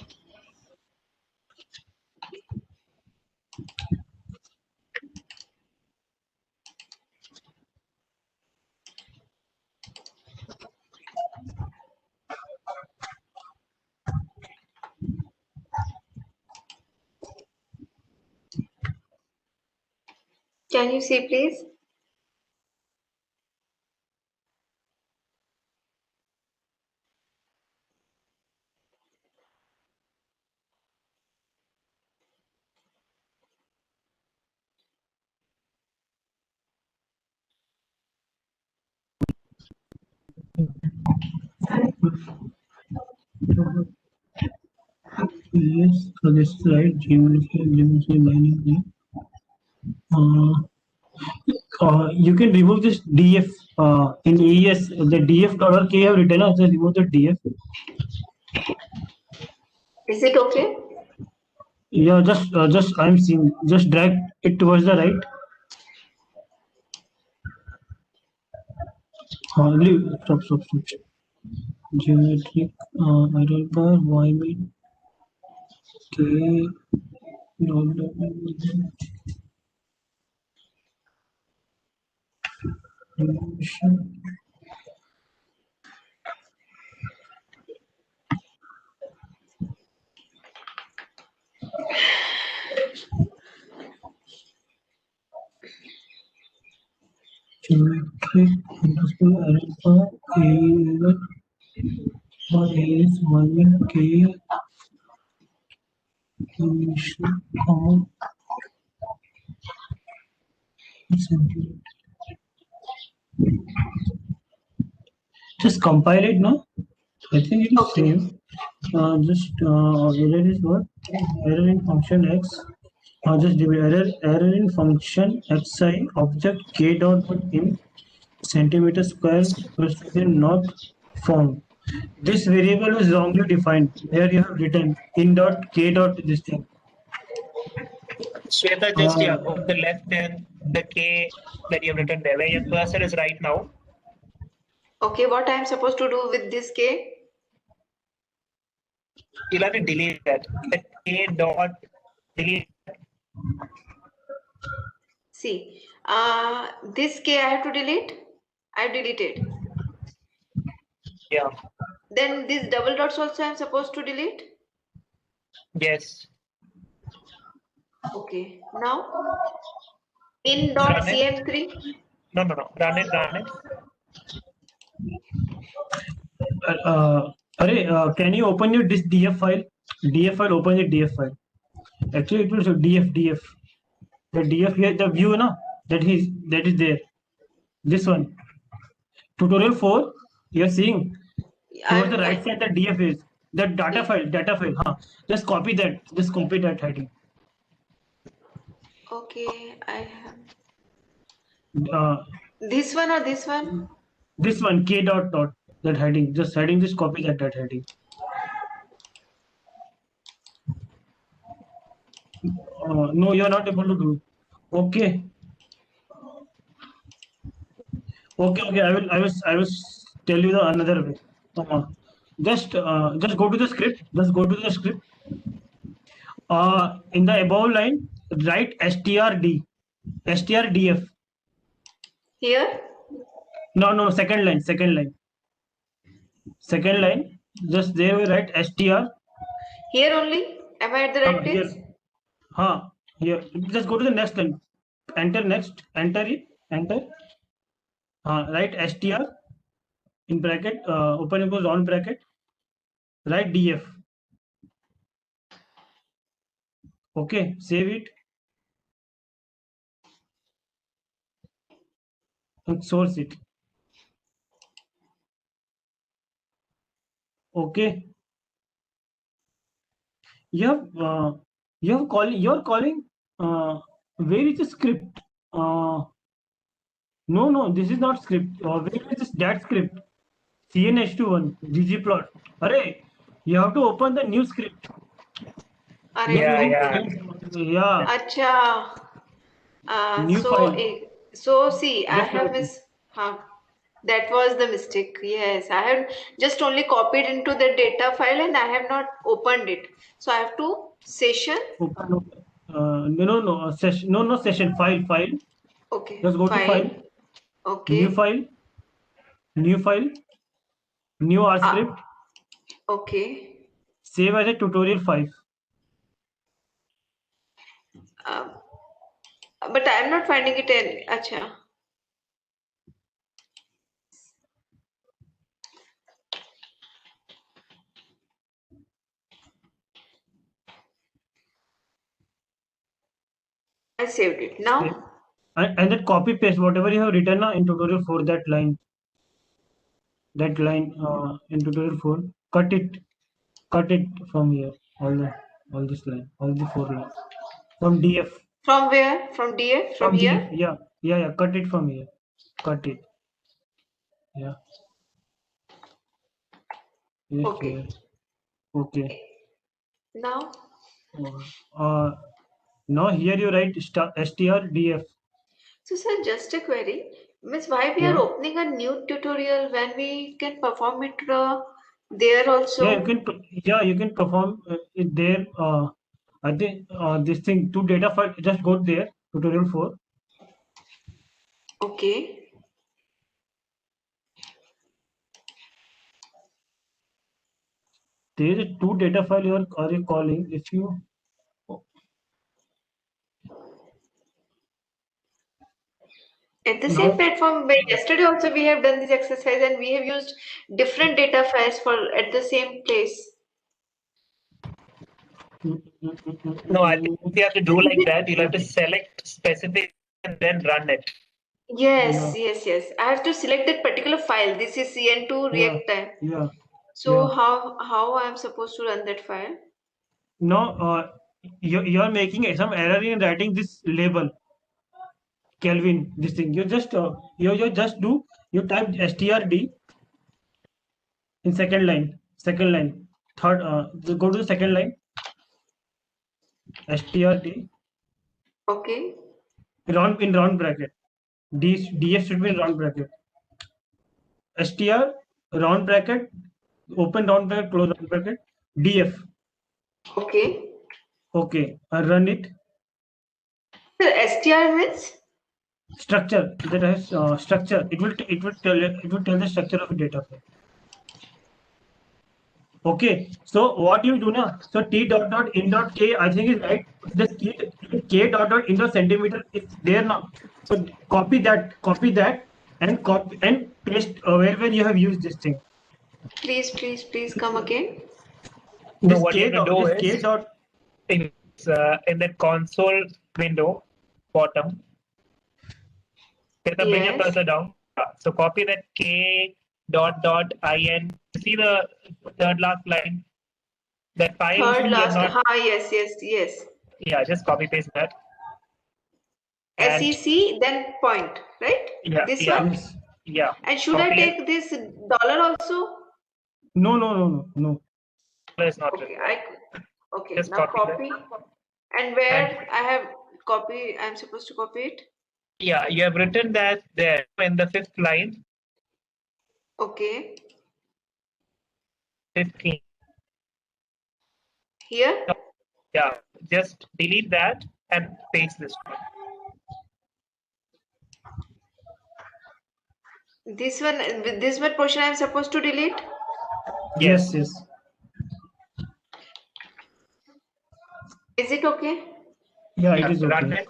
Can you see, please? Yes, so this slide, geometry mining. You can remove this df in AES. The df dollar k have written. Just remove the df. Is it okay? Yeah, just I'm seeing. Just drag it towards the right. Leave. Stop. Geometric error bar y mean k. Geometric underscore error bar is y mean k. Just compile it now. I think it is Okay. same. Error is what? Error in function x. Just do error in function xi object k dot in centimeter square per second not found. This variable is wrongly defined. There you have written in dot k dot this thing. Shweta, just on the left hand, the K that you have written there, where your cursor is right now. Okay, what I am supposed to do with this K? You'll have to delete that. The K dot delete. See, this K I have to delete. I deleted. Yeah. Then these double dots also I am supposed to delete. Yes. Okay. Now in dot Run it. cm3. No. Run it. Can you open your this df file? Df file. Open the df file. Actually, it will show df. The df here, the view, na, that is there. This one. Tutorial 4. You are seeing towards the right side. The df is the data file. Huh? Just copy that. Just copy that heading. Okay, I have Uh, this one or this one? this one k dot that heading. Just copy that heading. No, you are not able to do. Okay. I will tell you the another way. Just go to the script. In the above line, write strdf. Here? No, second line. Just there we write str. Here only? Am I at the right place? Here. Just go to the next line. Enter next. Enter it. Enter. Write str in bracket. Open and close round bracket. Write df. Okay. Save it. And source it. Okay. You're calling. Where is the script? No, this is not script. Where is that script? CNH21 ggplot. Array, you have to open the new script. Are Yeah. Yeah. Acha. New file. So see, I Just have that was the mistake. Yes, I have just only copied into the data file and I have not opened it. So I have to session. Open. No session. No session. File. Okay, Just go to file. Okay. New file. New R script. Okay. Save as a tutorial 5. But I am not finding it in. Acha. I saved it now. And then copy paste whatever you have written in tutorial 4, that line in tutorial 4, cut it from here, all this line, all the 4 lines from DF. From where? From DF? From here? DF, yeah, cut it from here, cut it, yeah. Yes, Okay. okay. Now? Now here you write strdf. So sir, just a query. Miss, why we are opening a new tutorial when we can perform it there also? Yeah, you can perform it there. I think this thing to data file, just go there, tutorial 4. Okay. There is a two data file you are calling. If you At the now, same platform, where yesterday also we have done this exercise and we have used different data files for at the same place. No, I think you have to do like that. You'll have to select specific and then run it. Yes. I have to select that particular file. This is CN2 React time. Yeah. So how I am supposed to run that file? No, you are making some error in writing this label. Kelvin, this thing. You just you just do, you type strd in second line, third, go to the second line, strd. Okay. In round bracket. df should be in round bracket. str round bracket, open round bracket, close round bracket, df. Okay. Okay, run it. So str means Structure that has structure. It will tell the structure of a data file. Okay, so what you do now? So t dot in dot k, I think is right. This k dot in dot centimeter is there now. So copy that and paste wherever you have used this thing. please come again. No, what you have to do K is dot in the console window bottom. Bring your cursor down. So copy that k dot in. See the third last line. That file. Third last. Yes. Yeah, just copy paste that. And SEC then point, right? Yeah. This Yeah. one. Yeah. And should I take this dollar also? No. It's not Okay, required. okay. Just Now copy copy. And where I have copy, I'm supposed to copy it. Yeah, you have written that there in the 5th line. Okay. 15. Here. Yeah, just delete that and paste this one. This one portion I'm supposed to delete. Yes. Is it okay? Yeah, it is Run okay. it.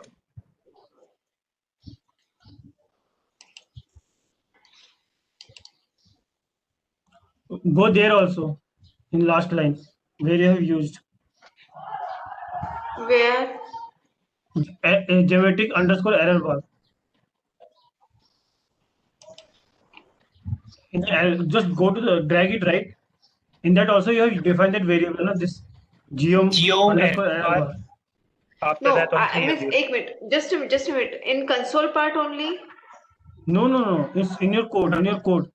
Go there also in last line where you have used Where? a geometric underscore error bar. Just go to the drag it right. In that also you have defined that variable, this geom underscore error bar. After No, that, I mean, 1 minute. Just a minute. In console part only. No. It's in your code.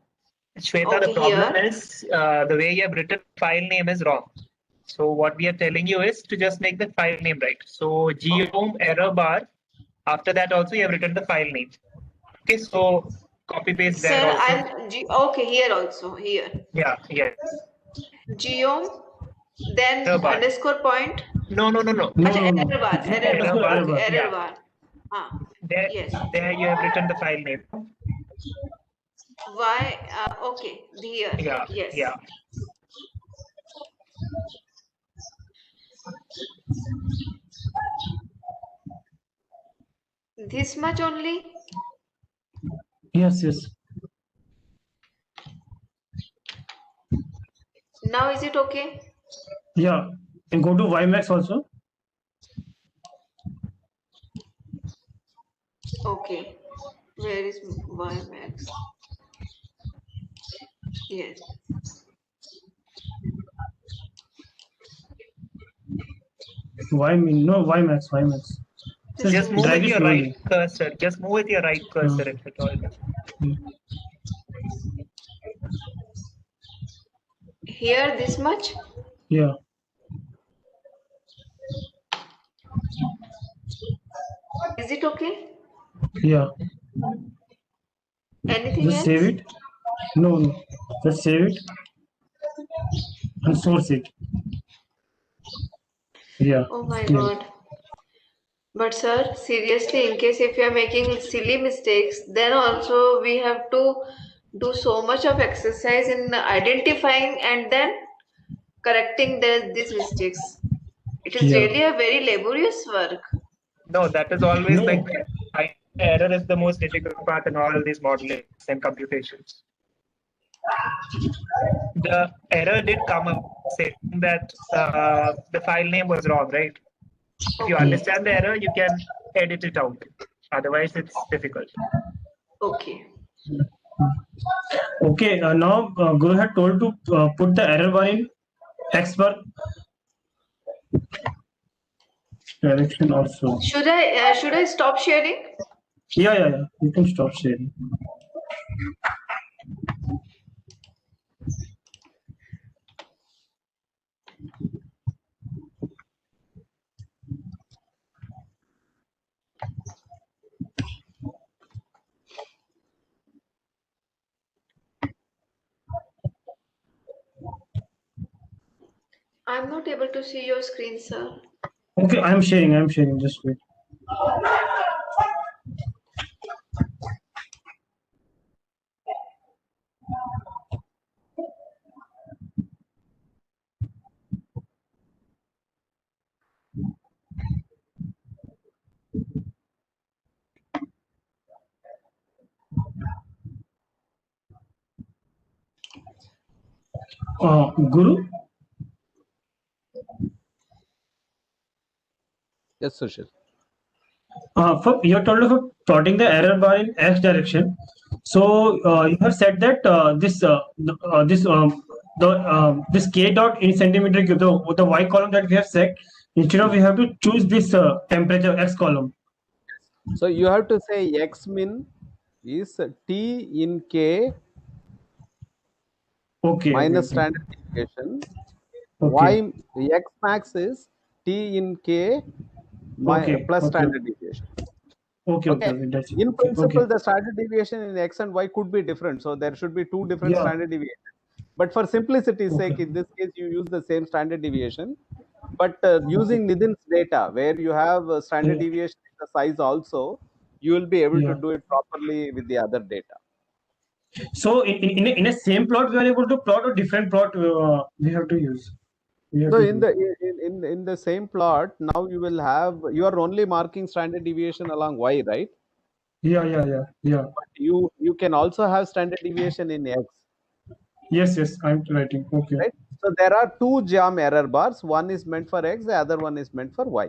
Shweta, Okay, the problem here. is the way you have written file name is wrong. So what we are telling you is to just make the file name right. So geom error bar After that also you have written the file name. Okay, so copy paste Sir, there also. okay, here also, here. Yeah, yes. Geom, then Error bar. underscore point. No, Achha, no. error bar, Just error underscore bar, error okay, bar. error Yeah. bar. There, Yes. there you have written the file name. Why? Okay, here. Yeah, Yes. yeah. This much only? Yes. Now is it okay? Yeah. And go to YMAX also. Okay. Where is YMax? Yes. YMAX. So Just move drag with it your right slowly. cursor. Just move with your right cursor if at all. Here, this much? Yeah. Is it okay? Yeah. Anything Just save else? it. No. Just save it and source it. Yeah. Oh my Clear. God. But sir, seriously, in case if you are making silly mistakes, then also we have to do so much of exercise in identifying and then correcting these mistakes. It is Yeah. really a very laborious work. No, that is always No. like error is the most difficult part in all these modelings and computations. The error did come up saying that the file name was wrong, right? If you Okay. understand the error, you can edit it out. Otherwise, it's difficult. Okay. Okay. Now Guru had told to put the error bar in X bar direction also. Should I stop sharing? Yeah. You can stop sharing. I'm not able to see your screen, sir. Okay, I'm sharing. Just wait. Guru, Yes, Sushil. you're told about plotting the error bar in X direction. So you have said that this k dot in centimeter cube, the y column that we have set, instead of we have to choose this temperature X column. So you have to say x min is T in K minus Okay. standard deviation. Okay. Y x max is T in K Okay. plus Okay. standard deviation. Okay. Okay. That's it. In Okay. principle, the standard deviation in x and y could be different. So there should be two different Yeah. standard deviations. But for simplicity's sake, Okay. in this case, you use the same standard deviation. But using Nitin's data, where you have standard Yeah. deviation in the size also, you will be able to Yeah. do it properly with the other data. So in a same plot, we are able to plot a different plot. We have to use. So in the same plot, now you are only marking standard deviation along y, right? Yeah. But you can also have standard deviation in x, Yes. I'm writing. Okay. right? So there are two geom error bars. One is meant for x, the other one is meant for y.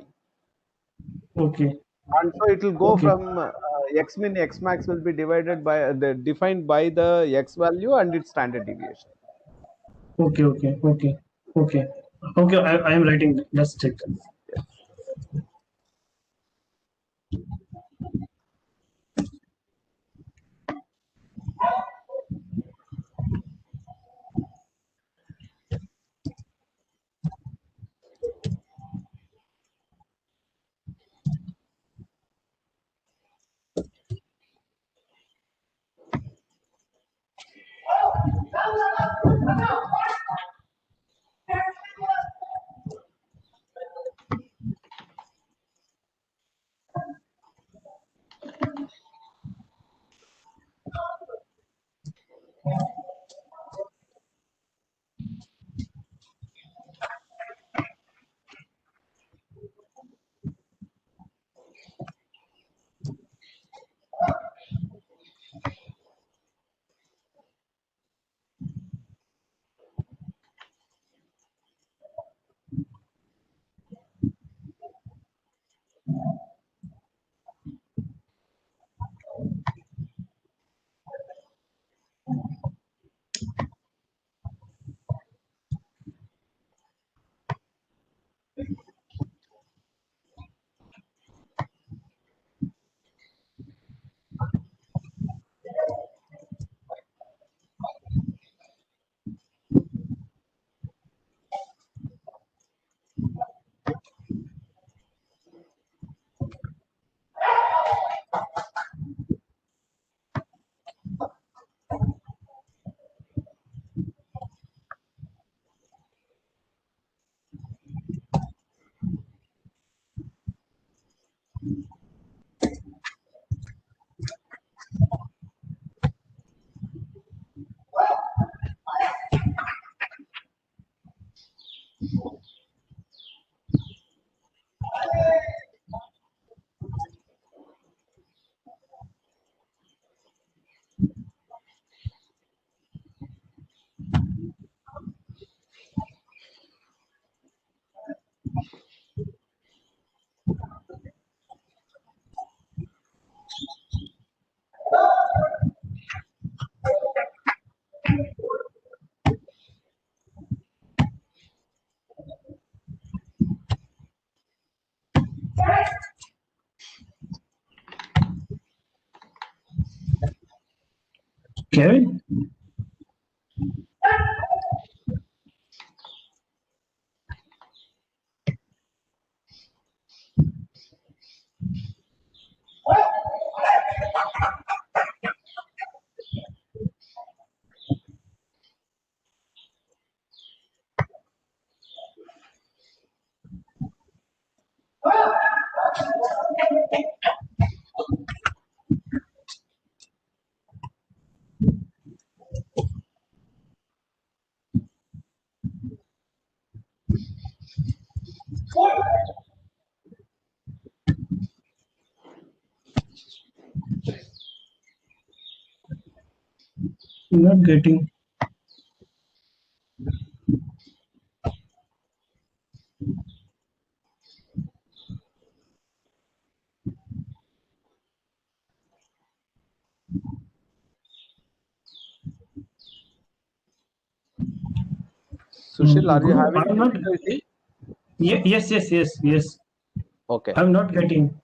Okay. And so it will go Okay. from x min, x max will be divided by defined by the x value and its standard deviation. Okay. I am writing. Let's check. Kevin? Not getting. Sushil, are you Guru, having I'm not. difficulty? Yes. Okay. I'm not getting.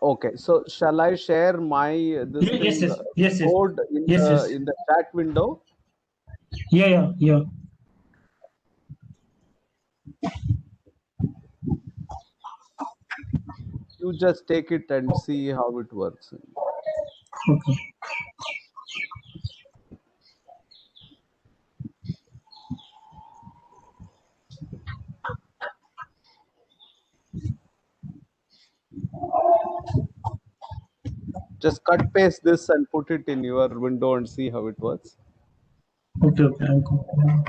Okay. So shall I share my this Yes. thing code in Yes. in the chat window? Yeah. You just take it and see how it works. Okay. Just cut paste this and put it in your window and see how it works. Okay. I'm going.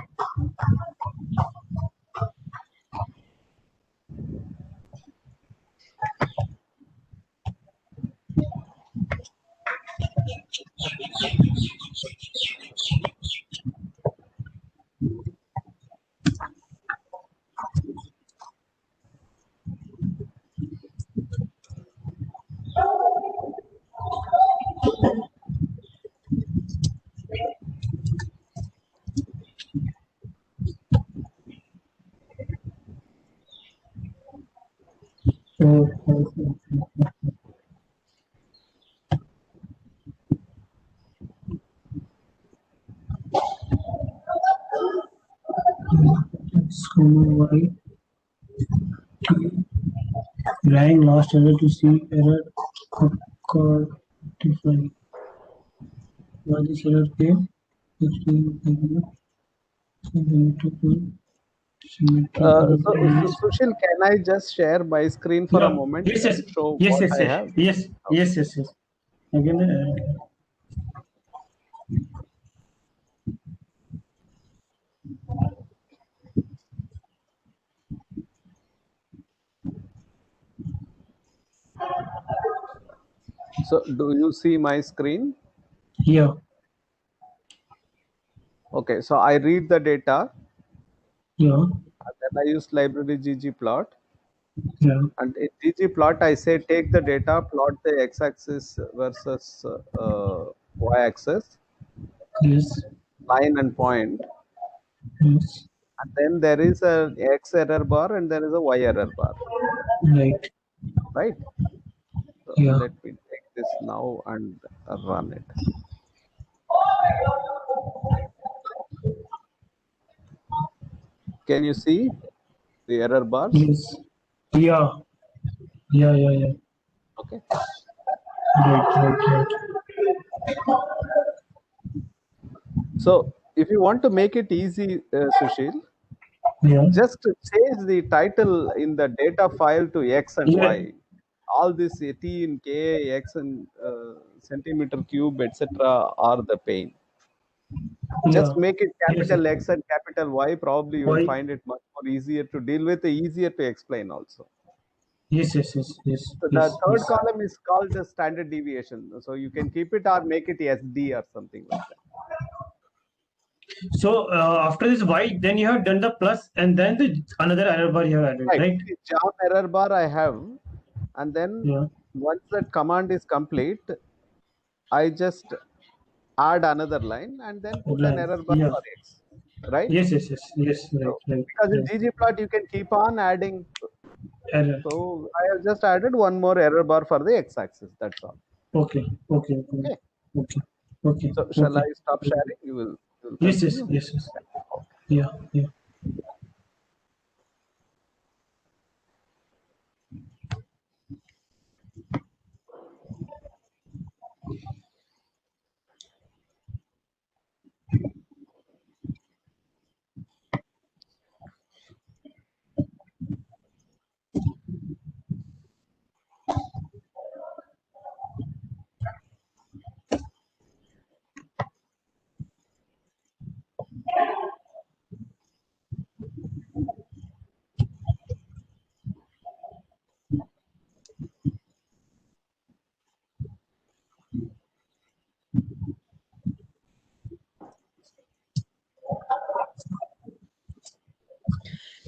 So why Rang last error to see error codify. Why this error came? Sushil, can I just share my screen for a Yeah. moment Yes, yes, and show yes, what yes, I yes, have? yes, yes, yes, yes. Again, So, do you see my screen? yeah, Okay, so I read the data yeah, and then I use library ggplot. yeah, And in ggplot, I say take the data, plot the x-axis versus y-axis, yes, line and point. yes, And then there is a x error bar and there is a y error bar, right, right? So yeah, let me take this now and run it. Can you see the error bars? yes, yeah, yeah, yeah, yeah, Okay. right. So if you want to make it easy, Sushil, Yeah, just change the title in the data file to X and yeah, Y. All this T in K, X and centimeter cube, etc. are the pain. yeah, Just make it yes, capital X and capital Y. Probably you will why? find it much more easier to deal with, easier to explain also. Yes, yes, yes, yes, So the yes, third yes. column is called the standard deviation. So you can keep it or make it SD or something like that. So after this white, then you have done the plus and then the another error bar you have added, Right. right? The jam error bar I have, and then Yeah. once that command is complete, I just add another line and then put an Line. error bar Yeah. for X. Right? Yes, yes, yes, yes, right, So right, because in right. ggplot you can keep on adding. Error. So I have just added one more error bar for the X-axis. That's all. Okay, okay, okay, Okay. okay, okay, So shall I okay. stop Okay. sharing? You will Yes, yes, continue. yes, yes. Yeah, yeah.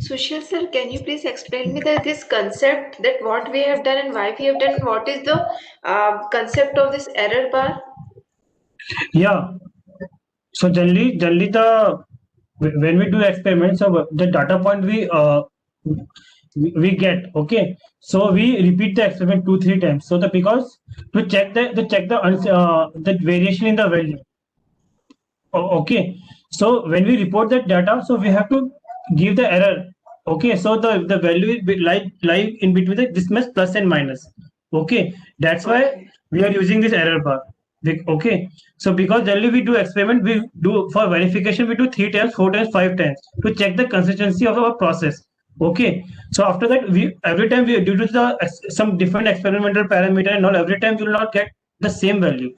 Sushil sir, can you please explain me this concept that what we have done and why we have done? What is the concept of this error bar? Yeah. So generally the when we do experiments, so the data point we get, okay. So we repeat the experiment 2 3 times. So the because to check the variation in the value. Okay. So when we report that data, so we have to give the error. Okay. So the value will be lie in between this much plus and minus. Okay. That's why Okay. we are using this error bar. Okay. So because generally we do experiment, we do for verification, we do 3 times, 4 times, 5 times to check the consistency of our process. Okay. So after that, we every time we due to some different experimental parameter and all, every time we will not get the same value.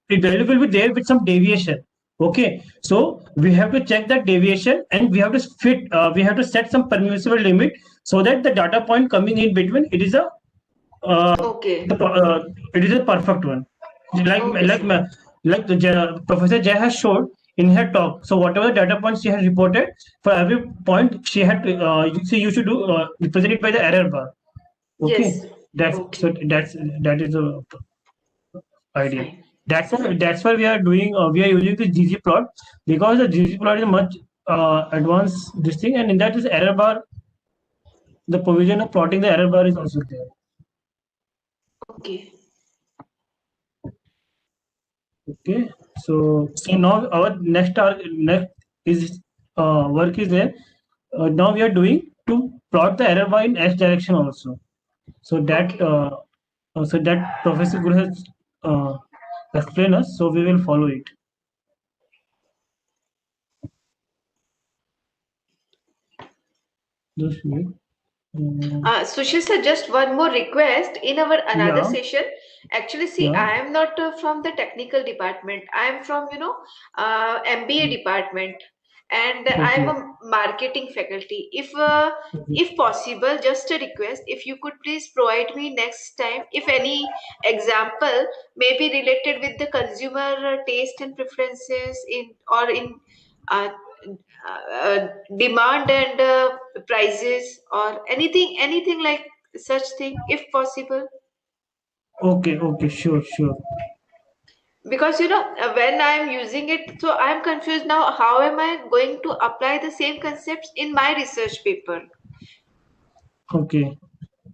The value will be there with some deviation. Okay, so we have to check that deviation and we have to we have to set some permissible limit so that the data point coming in between Okay. the, uh, it is a perfect one. Like Okay, like sir. like Professor Jay has showed in her talk. So whatever data points she has reported, for every point she had to, you should do represent it by the error bar. Okay, Yes. that's so Okay. that is the idea. Fine. That's why we are using the ggplot because the ggplot is a much advanced this thing, and in that is error bar. The provision of plotting the error bar is also there. Okay. Okay, so now our next is work is there. Now we are doing to plot the error bar in x direction also. So that Okay. Professor Guru has explained us. So we will follow it. Just wait. Sushil sir, just one more request in our another Yeah. session. Actually, see, Yeah. I am not from the technical department. I am from, MBA department, and I am Okay. a marketing faculty. Okay. If possible, just a request, if you could please provide me next time, if any example may be related with the consumer taste and preferences in uh, demand and prices or anything like such thing if possible, Okay. Okay. Sure. Sure. because when I am using it, so I am confused now, how am I going to apply the same concepts in my research paper? Okay.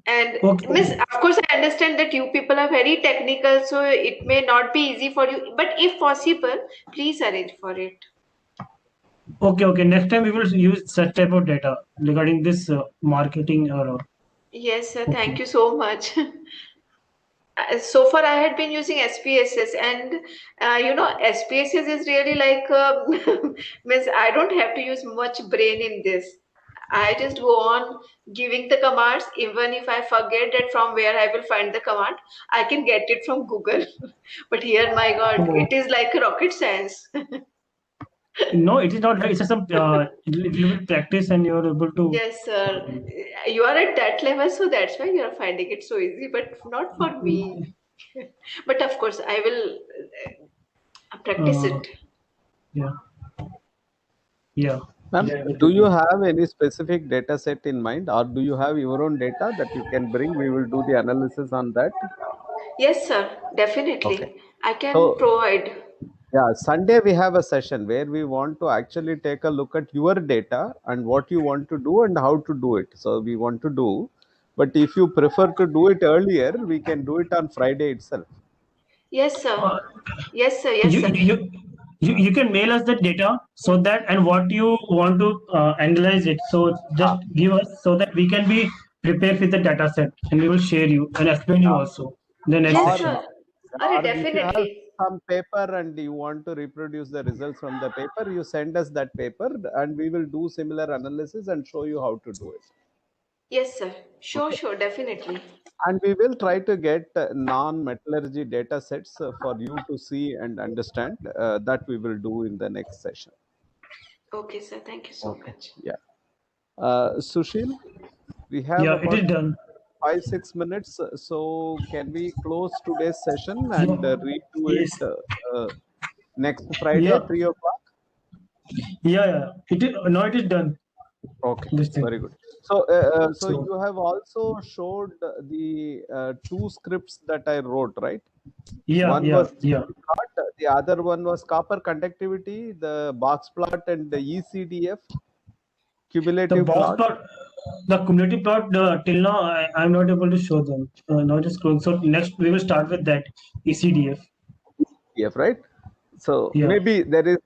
And Okay. miss, of course I understand that you people are very technical, so it may not be easy for you, but if possible, please arrange for it. Okay. Okay. Next time we will use such type of data regarding this marketing or. Yes sir, Okay. thank you so much. So far I had been using SPSS, and SPSS is really like means I don't have to use much brain in this. I just go on giving the commands. Even if I forget that from where I will find the command, I can get it from Google. But here, my God, Oh, it is like rocket science. no, it is not. It's just some little bit practice, and you're able to. Yes, sir. You are at that level, so that's why you are finding it so easy, but not for me. But of course, I will practice Uh, it. yeah. Yeah. Ma'am, do you have any specific data set in mind, or do you have your own data that you can bring? We will do the analysis on that. Yes, sir. Definitely. Okay. I can So, provide. yeah, Sunday we have a session where we want to actually take a look at your data and what you want to do and how to do it. So, we want to do, but if you prefer to do it earlier, we can do it on Friday itself. Yes, sir. Uh, Yes, sir. Yes, you, sir. you you can mail us the data so that and what you want to analyze it. So just Ah, give us so that we can be prepared with the data set and we will share you and explain you ah. also in the next Yes, Or, session. sir. Are if you have definitely. some paper and you want to reproduce the results from the paper, you send us that paper and we will do similar analysis and show you how to do it. Yes, sir. Sure, Okay. sure. Definitely. And we will try to get non-metallurgy data sets for you to see and understand. That we will do in the next session. Okay, sir. Thank you so Okay. much. Yeah. Sushil, we have Yeah, it about is done. 5-6 minutes. So can we close today's session Yeah. and redo Yes. it next Friday, Yeah. 3 o'clock? Yeah. Yeah. It is. Now it is done. Okay, This thing. very good. So, so So you have also showed the two scripts that I wrote, right? yeah. One Yeah. was Yeah. plot, the other one was copper conductivity, the box plot, and the ECDF The cumulative box plot. plot, the cumulative plot, till now I'm not able to show them. Now just close. So next we will start with that ECDF. ECDF, right? So Yeah. maybe there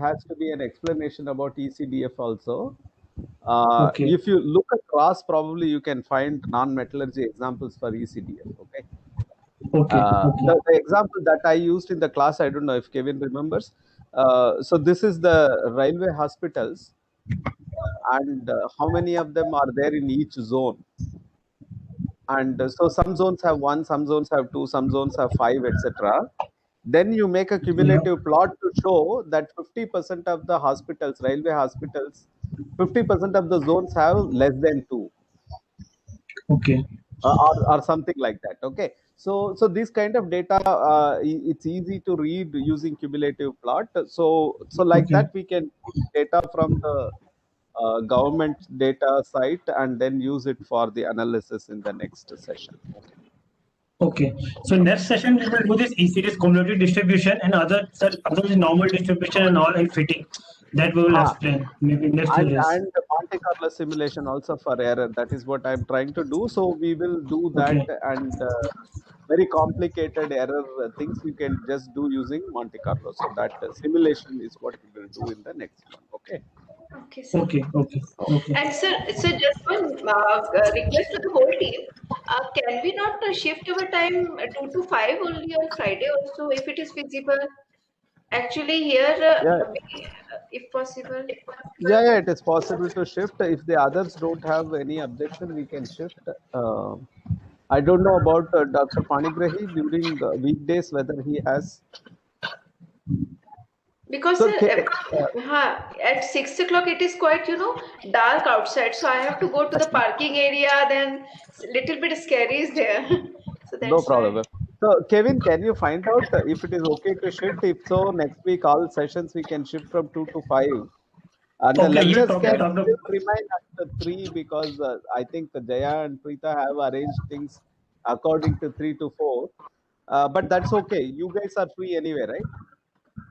has to be an explanation about ECDF also. Okay. If you look across, probably you can find non-metallurgy examples for ECDF. Okay. Okay. Okay. The example that I used in the class, I don't know if Kevin remembers. So this is the railway hospitals, and how many of them are there in each zone. And so some zones have one, some zones have two, some zones have five, etc. Then you make a Yeah. cumulative plot to show that 50% of the hospitals, railway hospitals, 50% of the zones have less than two. Okay. Or something like that. Okay, so this kind of data, it's easy to read using cumulative plot. So like Okay. that we can put data from the government data site and then use it for the analysis in the next session. Okay. So next session we will do this ECDS cumulative distribution and other is normal distribution and all and fitting. That we will Ah, explain maybe next and class. Monte Carlo simulation also for error. That is what I'm trying to do. So we will do that, Okay. and very complicated error things you can just do using Monte Carlo. So that simulation is what we will do in the next one. Okay. Okay, sir. Okay. Okay. Okay. And sir, just one request to the whole team. Can we not shift our time 2 to 5 only on Friday also, if it is feasible? Actually, here, Yeah. if possible. Yeah, it is possible to shift. If the others don't have any objection, we can shift. I don't know about Dr. Panigrahi during weekdays whether he has. Because So, at 6 o'clock it is quite, dark outside. So I have to go to the parking area. Then little bit scary is there. So no that's why. problem. So, Kevin, can you find out if it is okay to shift? If so, next week all sessions we can shift from 2 to 5. And the Okay, we'll lectures talk can about still remain at 3 because I think Jaya and Preeta have arranged things according to 3 to 4. But that's okay. You guys are free anyway, right?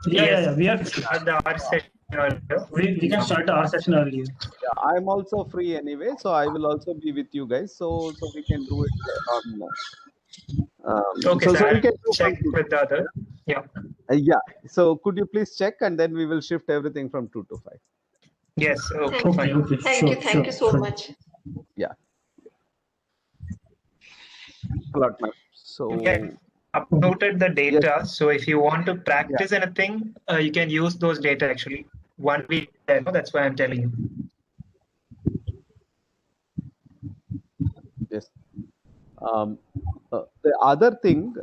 yeah. We are Start the R session earlier. we can start our session earlier. Yeah, I'm also free anyway, so I will also be with you guys. So we can do it on. Okay, So so we I'll can do check from 2 with the other. Yeah. yeah. So could you please check and then we will shift everything from 2 to 5. Yes. Okay. Thank Okay, Fine. okay, Thank you so sure. much. Yeah. A lot, ma'am. So Yeah. Uploaded the data. So if you want to practice anything, you can use those data actually. 1 week. That's why I'm telling you. yes. The other thing,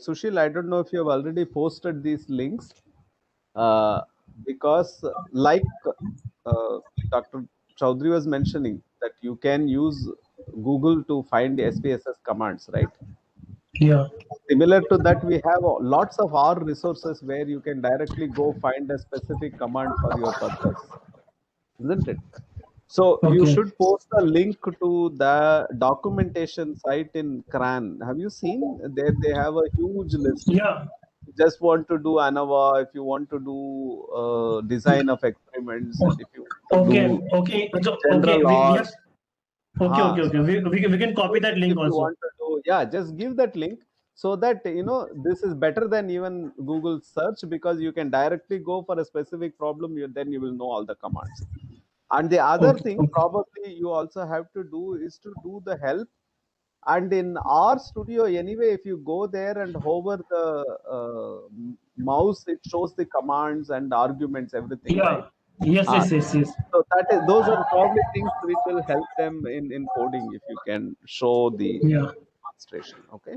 Sushil, I don't know if you have already posted these links because, like Dr. Chaudhary was mentioning, that you can use Google to find SPSS commands, right? Yeah. Similar to that, we have lots of R resources where you can directly go find a specific command for your purpose, isn't it? So you Okay. should post a link to the documentation site in CRAN. Have you seen? There they have a huge list. Yeah. Just want to do ANOVA, if you want to do design of experiments, and if you want to Okay. do Okay. So, okay. general We R. have. Okay. So We can copy that link if you also. want to do, yeah, just give that link so that this is better than even Google search because you can directly go for a specific problem. Then you will know all the commands. And the other Okay. thing probably you also have to do is to do the help. And in R Studio anyway, if you go there and hover the mouse, it shows the commands and arguments, everything, right? Yeah. Ah, Yes. so those are probably things which will help them in coding if you can show the Yeah. demonstration. Okay.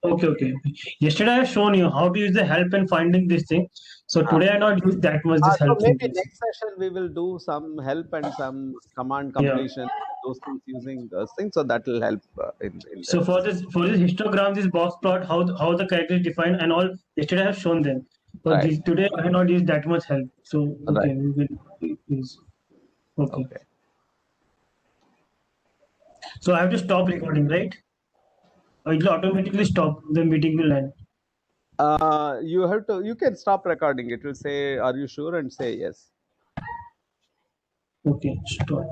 Okay. Yesterday I have shown you how to use the help and finding this thing. So Ah. today I not use that much this So help thing. maybe next session we will do some help and some command Yeah. completion, those things using those things. So that will help in So that. for this histogram, this box plot, how the character is defined and all. Yesterday I have shown them. But Right. today I have not used that much help. So okay, Right. we will use. Okay. Okay. So I have to stop recording, right? Or it will automatically stop. The meeting will end. You can stop recording. It will say, "Are you sure?" and say yes. Okay. Stop.